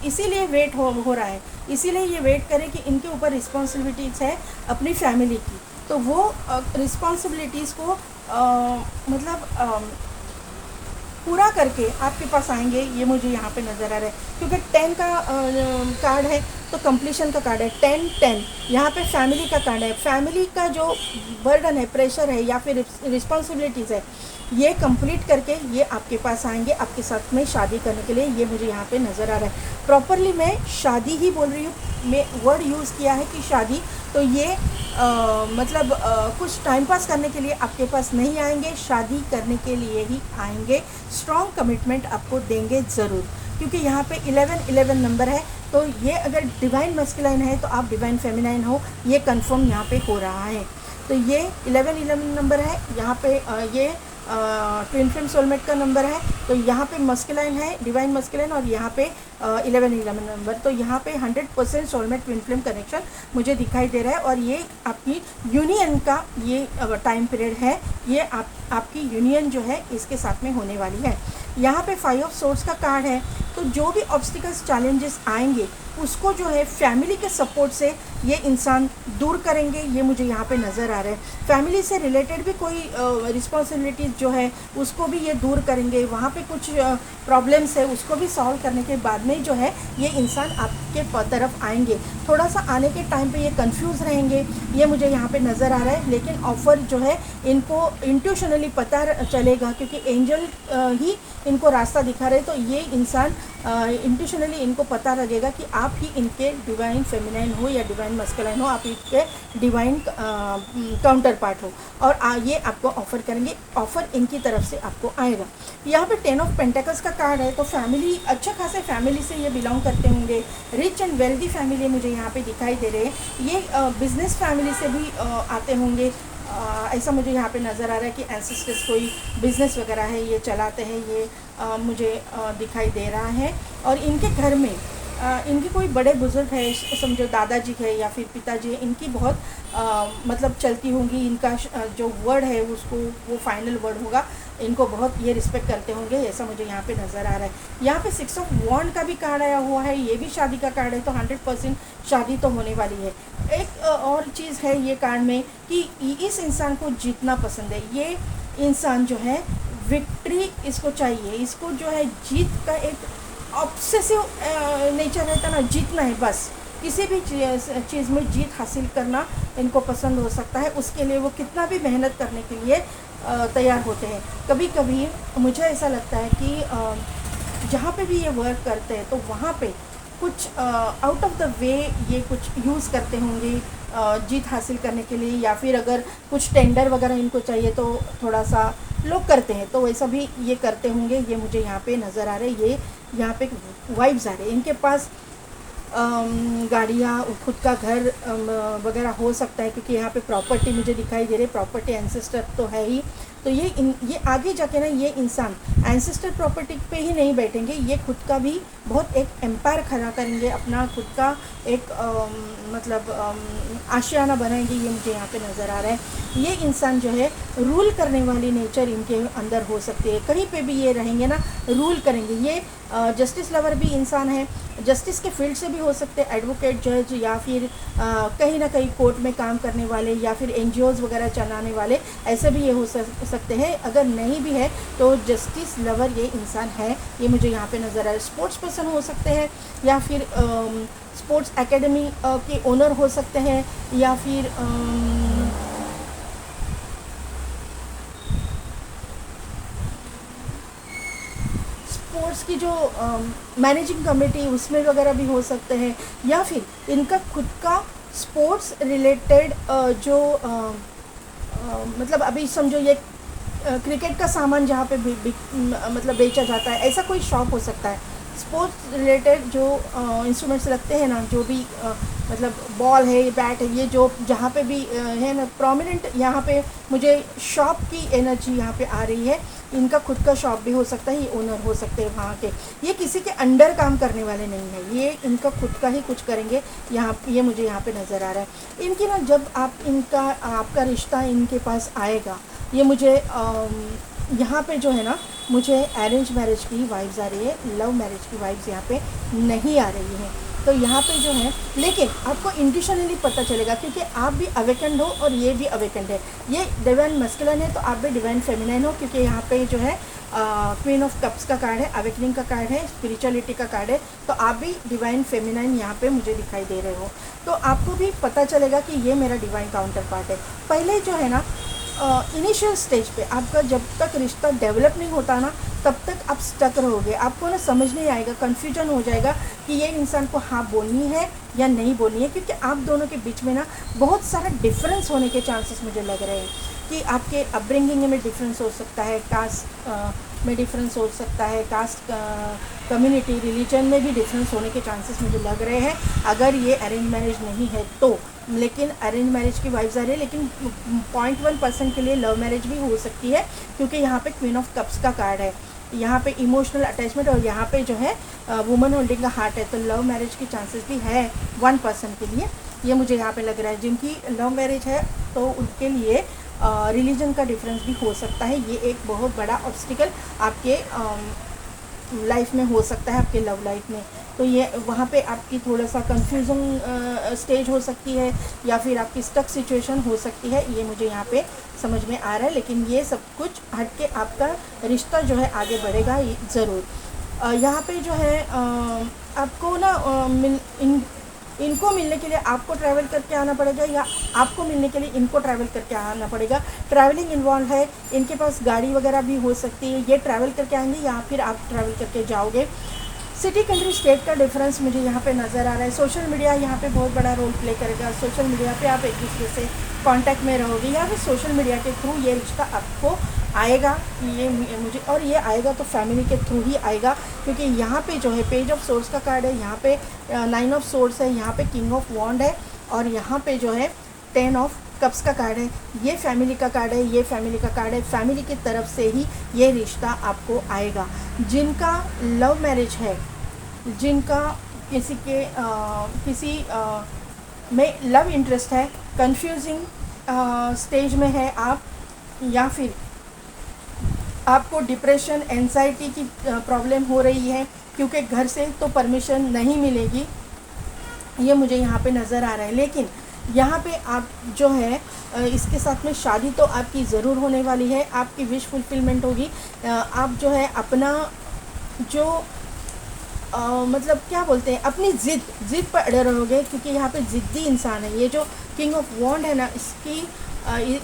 S1: इसीलिए वेट हो रहा है। इसीलिए ये वेट करें कि इनके ऊपर रिस्पॉन्सिबिलिटीज़ है अपनी फैमिली की, तो वो रिस्पॉन्सिबिलिटीज़ को पूरा करके आपके पास आएंगे। ये मुझे यहाँ पे नज़र आ रहा है, क्योंकि 10 का कार्ड है तो कंप्लीशन का कार्ड है। 10 यहाँ पे फैमिली का कार्ड है। फैमिली का जो बर्डन है, प्रेशर है या फिर रिस्पॉन्सिबिलिटीज़ है, ये कंप्लीट करके ये आपके पास आएंगे आपके साथ में शादी करने के लिए। ये मुझे यहाँ पे नज़र आ रहा है। प्रॉपरली मैं शादी ही बोल रही हूँ, मैं वर्ड यूज़ किया है कि शादी। तो ये कुछ टाइम पास करने के लिए आपके पास नहीं आएंगे, शादी करने के लिए ही आएंगे। स्ट्रॉन्ग कमिटमेंट आपको देंगे ज़रूर, क्योंकि यहाँ पे 11 नंबर है। तो ये अगर डिवाइन मस्कुलाइन है तो आप डिवाइन फेमिनाइन हो, ये कंफर्म यहाँ पे हो रहा है। तो ये 11 नंबर है। यहाँ पे ये ट्विन फ्लेम सोलमेट का नंबर है। तो यहाँ पे मस्कुलाइन है, डिवाइन मस्कुलाइन, और यहाँ पे 11 नंबर। तो यहाँ पे 100% सोलमेट ट्विन फ्लेम कनेक्शन मुझे दिखाई दे रहा है। और ये आपकी यूनियन का ये टाइम पीरियड है। ये आपकी यूनियन जो है इसके साथ में होने वाली है। यहाँ पे 5 ऑफ सोर्स का कार्ड है। तो जो भी ऑब्स्टिकल्स, चैलेंजेस आएंगे उसको जो है फैमिली के सपोर्ट से ये इंसान दूर करेंगे, ये मुझे यहाँ पे नज़र आ रहा है। फैमिली से रिलेटेड भी कोई रिस्पॉन्सिबिलिटीज़ जो है उसको भी ये दूर करेंगे। वहाँ पे कुछ प्रॉब्लम्स है उसको भी सॉल्व करने के बाद में जो है ये इंसान आपके तरफ आएंगे। थोड़ा सा आने के टाइम पे ये कंफ्यूज रहेंगे, ये मुझे यहाँ पे नज़र आ रहा है। लेकिन ऑफ़र जो है इनको इंट्यूशनली पता चलेगा, क्योंकि एंजल ही इनको रास्ता दिखा रहे। तो ये इंसान इंट्यूशनली इनको पता लगेगा कि आप ही इनके डिवाइन फेमिनाइन हो या डिवाइन मस्कुलाइन हो, आप इनके डिवाइन काउंटर पार्ट हो, और ये आपको ऑफ़र करेंगे, ऑफ़र इनकी तरफ से आपको आएगा। यहाँ पे 10 ऑफ पेंटिकल्स का कार्ड है, तो फैमिली, अच्छा खासे फैमिली से ये बिलोंग करते होंगे, रिच एंड वेल्दी फैमिली मुझे यहाँ पे दिखाई दे रहे हैं। ये बिजनेस फैमिली से भी आते होंगे, ऐसा मुझे यहाँ पे नज़र आ रहा है कि एंसेस्टर्स कोई बिज़नेस वगैरह है ये चलाते हैं, ये मुझे दिखाई दे रहा है। और इनके घर में इनके कोई बड़े बुज़ुर्ग है, समझो दादाजी है या फिर पिताजी है, इनकी बहुत मतलब चलती होंगी, इनका जो वर्ड है उसको वो फाइनल वर्ड होगा, इनको बहुत ये रिस्पेक्ट करते होंगे, ऐसा मुझे यहाँ पे नज़र आ रहा है। यहाँ पे 6 ऑफ वॉन्ड का भी कार्ड आया हुआ है, ये भी शादी का कार्ड है, तो 100% शादी तो होने वाली है। एक और चीज़ है ये कार्ड में कि इस इंसान को जीतना पसंद है, ये इंसान जो है विक्ट्री इसको चाहिए, इसको जो है जीत का एक ऑब्सेसिव नेचर रहता ना, जीतना है बस, किसी भी चीज़ में जीत हासिल करना इनको पसंद हो सकता है, उसके लिए वो कितना भी मेहनत करने के लिए तैयार होते हैं। कभी कभी मुझे ऐसा लगता है कि जहाँ पे भी ये वर्क करते हैं तो वहाँ पे कुछ आउट ऑफ द वे ये कुछ यूज़ करते होंगे जीत हासिल करने के लिए, या फिर अगर कुछ टेंडर वगैरह इनको चाहिए तो थोड़ा सा लोग करते हैं, तो वैसा भी ये करते होंगे, ये मुझे यहाँ पे नज़र आ रहे हैं। ये यहाँ पे वाइब्स आ रहे हैं, इनके पास गाड़ियाँ, खुद का घर वगैरह हो सकता है, क्योंकि यहाँ पे प्रॉपर्टी मुझे दिखाई दे रही है, प्रॉपर्टी एंसेस्टर तो है ही। तो ये आगे जाके ना ये इंसान एंसेस्टर प्रॉपर्टी पे ही नहीं बैठेंगे, ये खुद का भी बहुत एक एम्पायर खड़ा करेंगे, अपना खुद का एक मतलब आशियाना बनाएंगे, ये मुझे यहाँ पे नज़र आ रहा है। ये इंसान जो है रूल करने वाली नेचर इनके अंदर हो सकती है, कहीं पे भी ये रहेंगे ना रूल करेंगे। ये जस्टिस लवर भी इंसान है, जस्टिस के फील्ड से भी हो सकते हैं, एडवोकेट, जज, या फिर कहीं ना कहीं कोर्ट में काम करने वाले, या फिर एनजीओज़ वगैरह चलाने वाले, ऐसे भी ये हो सकते हैं। अगर नहीं भी है तो जस्टिस लवर ये इंसान है, ये मुझे यहाँ पे नज़र आ रहा है। स्पोर्ट्स पर्सन हो सकते हैं, या फिर स्पोर्ट्स एकेडमी के ओनर हो सकते हैं, या फिर स्पोर्ट्स की जो मैनेजिंग कमेटी उसमें वगैरह भी हो सकते हैं, या फिर इनका खुद का स्पोर्ट्स रिलेटेड जो मतलब अभी समझो ये क्रिकेट का सामान जहाँ पे मतलब बेचा जाता है, ऐसा कोई शॉप हो सकता है। स्पोर्ट्स रिलेटेड जो इंस्ट्रूमेंट्स रखते हैं ना, जो भी मतलब बॉल है, बैट है, ये जो जहाँ पे भी है ना प्रोमिनेंट, यहाँ पे मुझे शॉप की एनर्जी यहाँ पे आ रही है। इनका खुद का शॉप भी हो सकता है, ये ओनर हो सकते हैं वहाँ के, ये किसी के अंडर काम करने वाले नहीं है, ये इनका खुद का ही कुछ करेंगे, यहाँ ये मुझे यहाँ पे नज़र आ रहा है। इनकी ना जब आपका रिश्ता इनके पास आएगा, ये मुझे यहाँ पे जो है ना मुझे अरेंज मैरिज की वाइब्स आ रही है, लव मैरिज की वाइब्स यहाँ पे नहीं आ रही हैं। तो यहाँ पे जो है, लेकिन आपको इंट्यूशनली पता चलेगा, क्योंकि आप भी अवेकेंड हो और ये भी अवेकेंड है। ये डिवाइन मस्कुलिन है तो आप भी डिवाइन फेमिनाइन हो, क्योंकि यहाँ पे जो है क्वीन ऑफ कप्स का कार्ड है, अवेकनिंग का कार्ड है, स्पिरिचुअलिटी का कार्ड है, तो आप भी डिवाइन फेमिनाइन यहाँ पे मुझे दिखाई दे रहे हो। तो आपको भी पता चलेगा कि ये मेरा डिवाइन काउंटर पार्ट है। पहले जो है ना इनिशियल स्टेज पे आपका जब तक रिश्ता डेवलप नहीं होता ना, तब तक आप स्टक रहोगे, आपको ना समझ नहीं आएगा, कन्फ्यूजन हो जाएगा कि ये इंसान को हाँ बोलनी है या नहीं बोलनी है, क्योंकि आप दोनों के बीच में ना बहुत सारा डिफरेंस होने के चांसेस मुझे लग रहे हैं कि आपके अपब्रिंगिंग में डिफरेंस हो सकता है, कास्ट में डिफरेंस हो सकता है, कास्ट कम्युनिटी रिलीजन में भी डिफरेंस होने के चांसेस मुझे लग रहे हैं, अगर ये अरेंज मैरिज नहीं है तो। लेकिन अरेंज मैरिज की वाइब्स आ रही है, लेकिन 0.1% के लिए लव मैरिज भी हो सकती है, क्योंकि यहाँ पे क्वीन ऑफ कप्स का कार्ड है, यहाँ पे इमोशनल अटैचमेंट, और यहाँ पे जो है वुमन होल्डिंग का हार्ट है, तो लव मैरिज की चांसेस भी है 1% के लिए, ये मुझे यहाँ पे लग रहा है। जिनकी लव मैरिज है तो उनके लिए रिलीजन का डिफरेंस भी हो सकता है, ये एक बहुत बड़ा ऑब्स्टिकल आपके लाइफ में हो सकता है, आपके लव लाइफ में। तो ये वहाँ पे आपकी थोड़ा सा कंफ्यूजन स्टेज हो सकती है, या फिर आपकी स्टक सिचुएशन हो सकती है, ये मुझे यहाँ पे समझ में आ रहा है। लेकिन ये सब कुछ हट के आपका रिश्ता जो है आगे बढ़ेगा ज़रूर। यहाँ पे जो है आपको ना इनको मिलने के लिए आपको ट्रैवल करके आना पड़ेगा, या आपको मिलने के लिए इनको ट्रैवल करके आना पड़ेगा। ट्रैवलिंग इन्वॉल्व है, इनके पास गाड़ी वगैरह भी हो सकती है, ये ट्रैवल करके आएंगे या फिर आप ट्रैवल करके जाओगे। सिटी कंट्री स्टेट का डिफरेंस मुझे यहाँ पे नज़र आ रहा है। सोशल मीडिया यहाँ पे बहुत बड़ा रोल प्ले करेगा। सोशल मीडिया पे आप एक दूसरे से कांटेक्ट में रहोगे या फिर सोशल मीडिया के थ्रू ये रिश्ता आपको आएगा। ये मुझे, और ये आएगा तो फैमिली के थ्रू ही आएगा, क्योंकि यहाँ पे जो है पेज ऑफ सोर्स का कार्ड है, यहाँ पे 9 ऑफ सोर्स है, यहाँ पे किंग ऑफ वॉन्ड है, और यहाँ पे जो है 10 ऑफ कप्स का कार्ड है। ये फैमिली का कार्ड है, ये फैमिली का कार्ड है। फैमिली की तरफ से ही ये रिश्ता आपको आएगा। जिनका लव मैरिज है, जिनका किसी में लव इंटरेस्ट है, कंफ्यूजिंग स्टेज में है आप, या फिर आपको डिप्रेशन एंजाइटी की प्रॉब्लम हो रही है क्योंकि घर से तो परमिशन नहीं मिलेगी, ये मुझे यहाँ पे नज़र आ रहा है। लेकिन यहाँ पे आप जो है इसके साथ में शादी तो आपकी ज़रूर होने वाली है, आपकी विश फुलफिलमेंट होगी। आप जो है अपना जो मतलब क्या बोलते हैं, अपनी ज़िद पर अड़े रहोगे, क्योंकि यहाँ पे ज़िद्दी इंसान है। ये जो किंग ऑफ वॉन्ड है ना, इसकी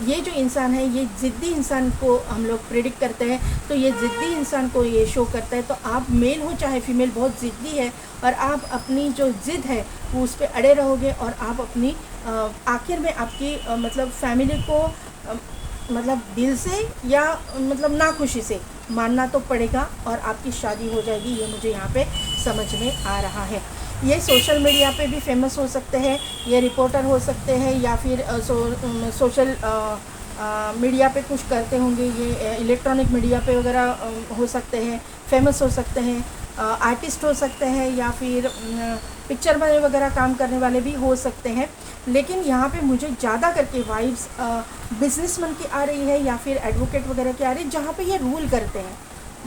S1: ये जो इंसान है, ये ज़िद्दी इंसान को हम लोग प्रेडिक्ट करते हैं, तो ये ज़िद्दी इंसान को ये शो करता है। तो आप मेल हो चाहे फीमेल, बहुत ज़िद्दी है और आप अपनी जो ज़िद है वो उस पर अड़े रहोगे, और आप अपनी आखिर में आपकी मतलब फैमिली को मतलब दिल से या मतलब नाखुशी से मानना तो पड़ेगा, और आपकी शादी हो जाएगी। ये मुझे यहाँ पे समझ में आ रहा है। ये सोशल मीडिया पे भी फेमस हो सकते हैं, ये रिपोर्टर हो सकते हैं, या फिर सोशल मीडिया पे कुछ करते होंगे, ये इलेक्ट्रॉनिक मीडिया पे वगैरह हो सकते हैं, फेमस हो सकते हैं, आर्टिस्ट हो सकते हैं, या फिर पिक्चर में वगैरह काम करने वाले भी हो सकते हैं। लेकिन यहाँ पे मुझे ज़्यादा करके वाइब्स बिजनेसमैन की आ रही है, या फिर एडवोकेट वगैरह की आ रही है, जहाँ पे ये रूल करते हैं।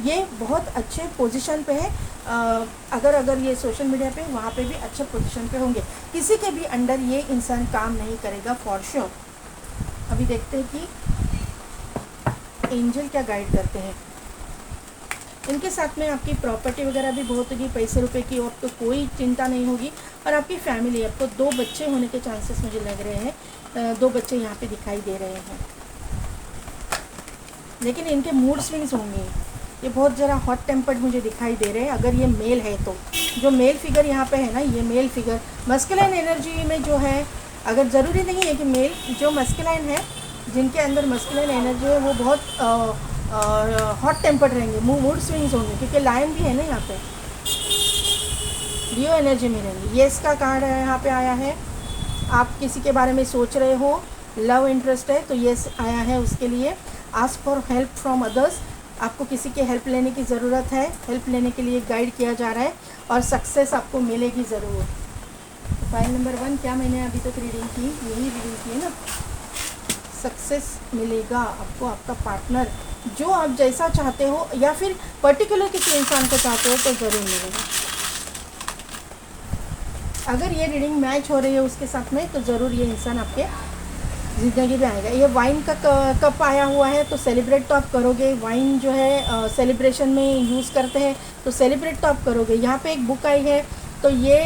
S1: ये बहुत अच्छे पोजीशन पे है। अगर ये सोशल मीडिया पे, वहाँ पे भी अच्छे पोजीशन पे होंगे। किसी के भी अंडर ये इंसान काम नहीं करेगा फॉर श्योर। अभी देखते हैं कि एंजल क्या गाइड करते हैं। इनके साथ में आपकी प्रॉपर्टी वगैरह भी बहुत होगी, पैसे रुपए की आपको कोई चिंता नहीं होगी। और आपकी फैमिली, आपको 2 बच्चे होने के चांसेस मुझे लग रहे हैं, 2 बच्चे यहाँ पे दिखाई दे रहे हैं। लेकिन इनके मूड स्विंग्स होंगे, ये बहुत ज़रा हॉट टेम्पर्ड मुझे दिखाई दे रहे हैं। अगर ये मेल है तो जो मेल फिगर यहाँ पे है ना, ये मेल फिगर मस्कुलाइन एनर्जी में जो है, अगर ज़रूरी नहीं है कि मेल, जो मस्कुलाइन है, जिनके अंदर मस्कुलाइन एनर्जी है, वो बहुत हॉट टेम्पर्ड रहेंगे, मूड स्विंग्स होंगे, क्योंकि लायन भी है ना यहाँ पे, लियो एनर्जी में रहेंगे। ये इसका कार्ड है यहाँ पे आया है। आप किसी के बारे में सोच रहे हो, लव इंटरेस्ट है, तो ये आया है उसके लिए। Ask for help from others, आपको किसी की हेल्प लेने की ज़रूरत है, हेल्प लेने के लिए गाइड किया जा रहा है, और सक्सेस आपको मिलेगी ज़रूर। फाइल नंबर 1 क्या मैंने अभी तक रीडिंग की, यही रीडिंग की है ना। सक्सेस मिलेगा आपको, आपका पार्टनर जो आप जैसा चाहते हो, या फिर पर्टिकुलर किसी इंसान को चाहते हो, तो ज़रूर मिलेगा। अगर ये रीडिंग मैच हो रही है उसके साथ में, तो ज़रूर ये इंसान आपके ज़िंदगी में आएगा। ये वाइन का कप आया हुआ है, तो सेलिब्रेट तो आप करोगे। वाइन जो है सेलिब्रेशन में यूज़ करते हैं, तो सेलिब्रेट तो आप करोगे। यहाँ पे एक बुक आई है, तो ये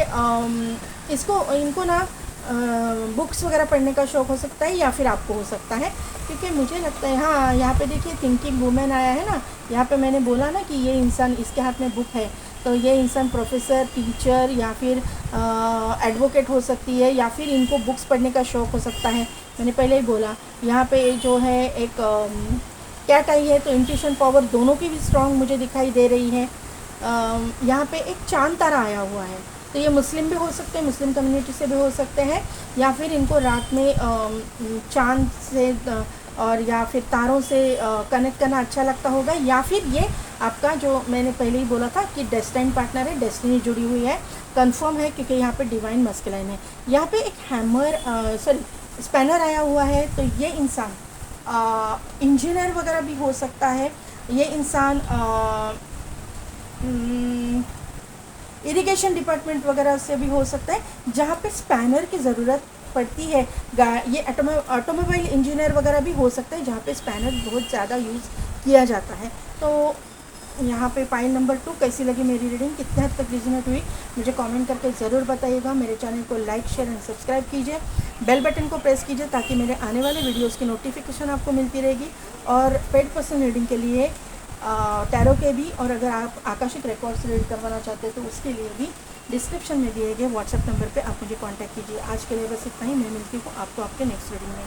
S1: इनको ना बुक्स वगैरह पढ़ने का शौक़ हो सकता है, या फिर आपको हो सकता है, क्योंकि मुझे लगता है, हाँ यहाँ पे देखिए थिंकिंग वुमेन आया है ना। यहाँ पे मैंने बोला ना कि ये इंसान, इसके हाथ में बुक है, तो ये इंसान प्रोफेसर, टीचर या फिर एडवोकेट हो सकती है, या फिर इनको बुक्स पढ़ने का शौक़ हो सकता है। मैंने पहले ही बोला। यहाँ पे जो है एक कैट आई है, तो इंट्यूशन पावर दोनों की भी स्ट्रॉन्ग मुझे दिखाई दे रही है। यहाँ पे एक चांद तारा आया हुआ है, तो ये मुस्लिम भी हो सकते हैं, मुस्लिम कम्युनिटी से भी हो सकते हैं, या फिर इनको रात में चांद से और या फिर तारों से कनेक्ट करना अच्छा लगता होगा, या फिर ये आपका जो मैंने पहले ही बोला था कि डेस्टिनी पार्टनर है, डेस्टिनी जुड़ी हुई है, कंफर्म है, क्योंकि यहाँ पे डिवाइन मस्कुलाइन है। यहाँ पे एक हैमर स्पैनर आया हुआ है, तो ये इंसान इंजीनियर वगैरह भी हो सकता है। ये इंसान इरिगेशन डिपार्टमेंट वगैरह से भी हो सकता है, जहाँ पे स्पैनर की ज़रूरत पड़ती है। ये ऑटोमोबाइल इंजीनियर वगैरह भी हो सकता है, जहाँ पे स्पैनर बहुत ज़्यादा यूज़ किया जाता है। तो यहाँ पे पाइल नंबर 2 कैसी लगी मेरी रीडिंग, कितने हद तक रिजनेट हुई, मुझे कमेंट करके ज़रूर बताइएगा। मेरे चैनल को लाइक, शेयर एंड सब्सक्राइब कीजिए, बेल बटन को प्रेस कीजिए, ताकि मेरे आने वाले वीडियोज़ की नोटिफिकेशन आपको मिलती रहेगी। और पेड पर्सन रीडिंग के लिए टैरो के भी, और अगर आप आकाशिक रिकॉर्ड्स रीड करवाना चाहते हैं तो उसके लिए भी डिस्क्रिप्शन में दिए गए व्हाट्सएप नंबर पे आप मुझे कांटेक्ट कीजिए। आज के लिए बस इतना ही, मैं मिलती हूँ आपको आपके नेक्स्ट रीडिंग में।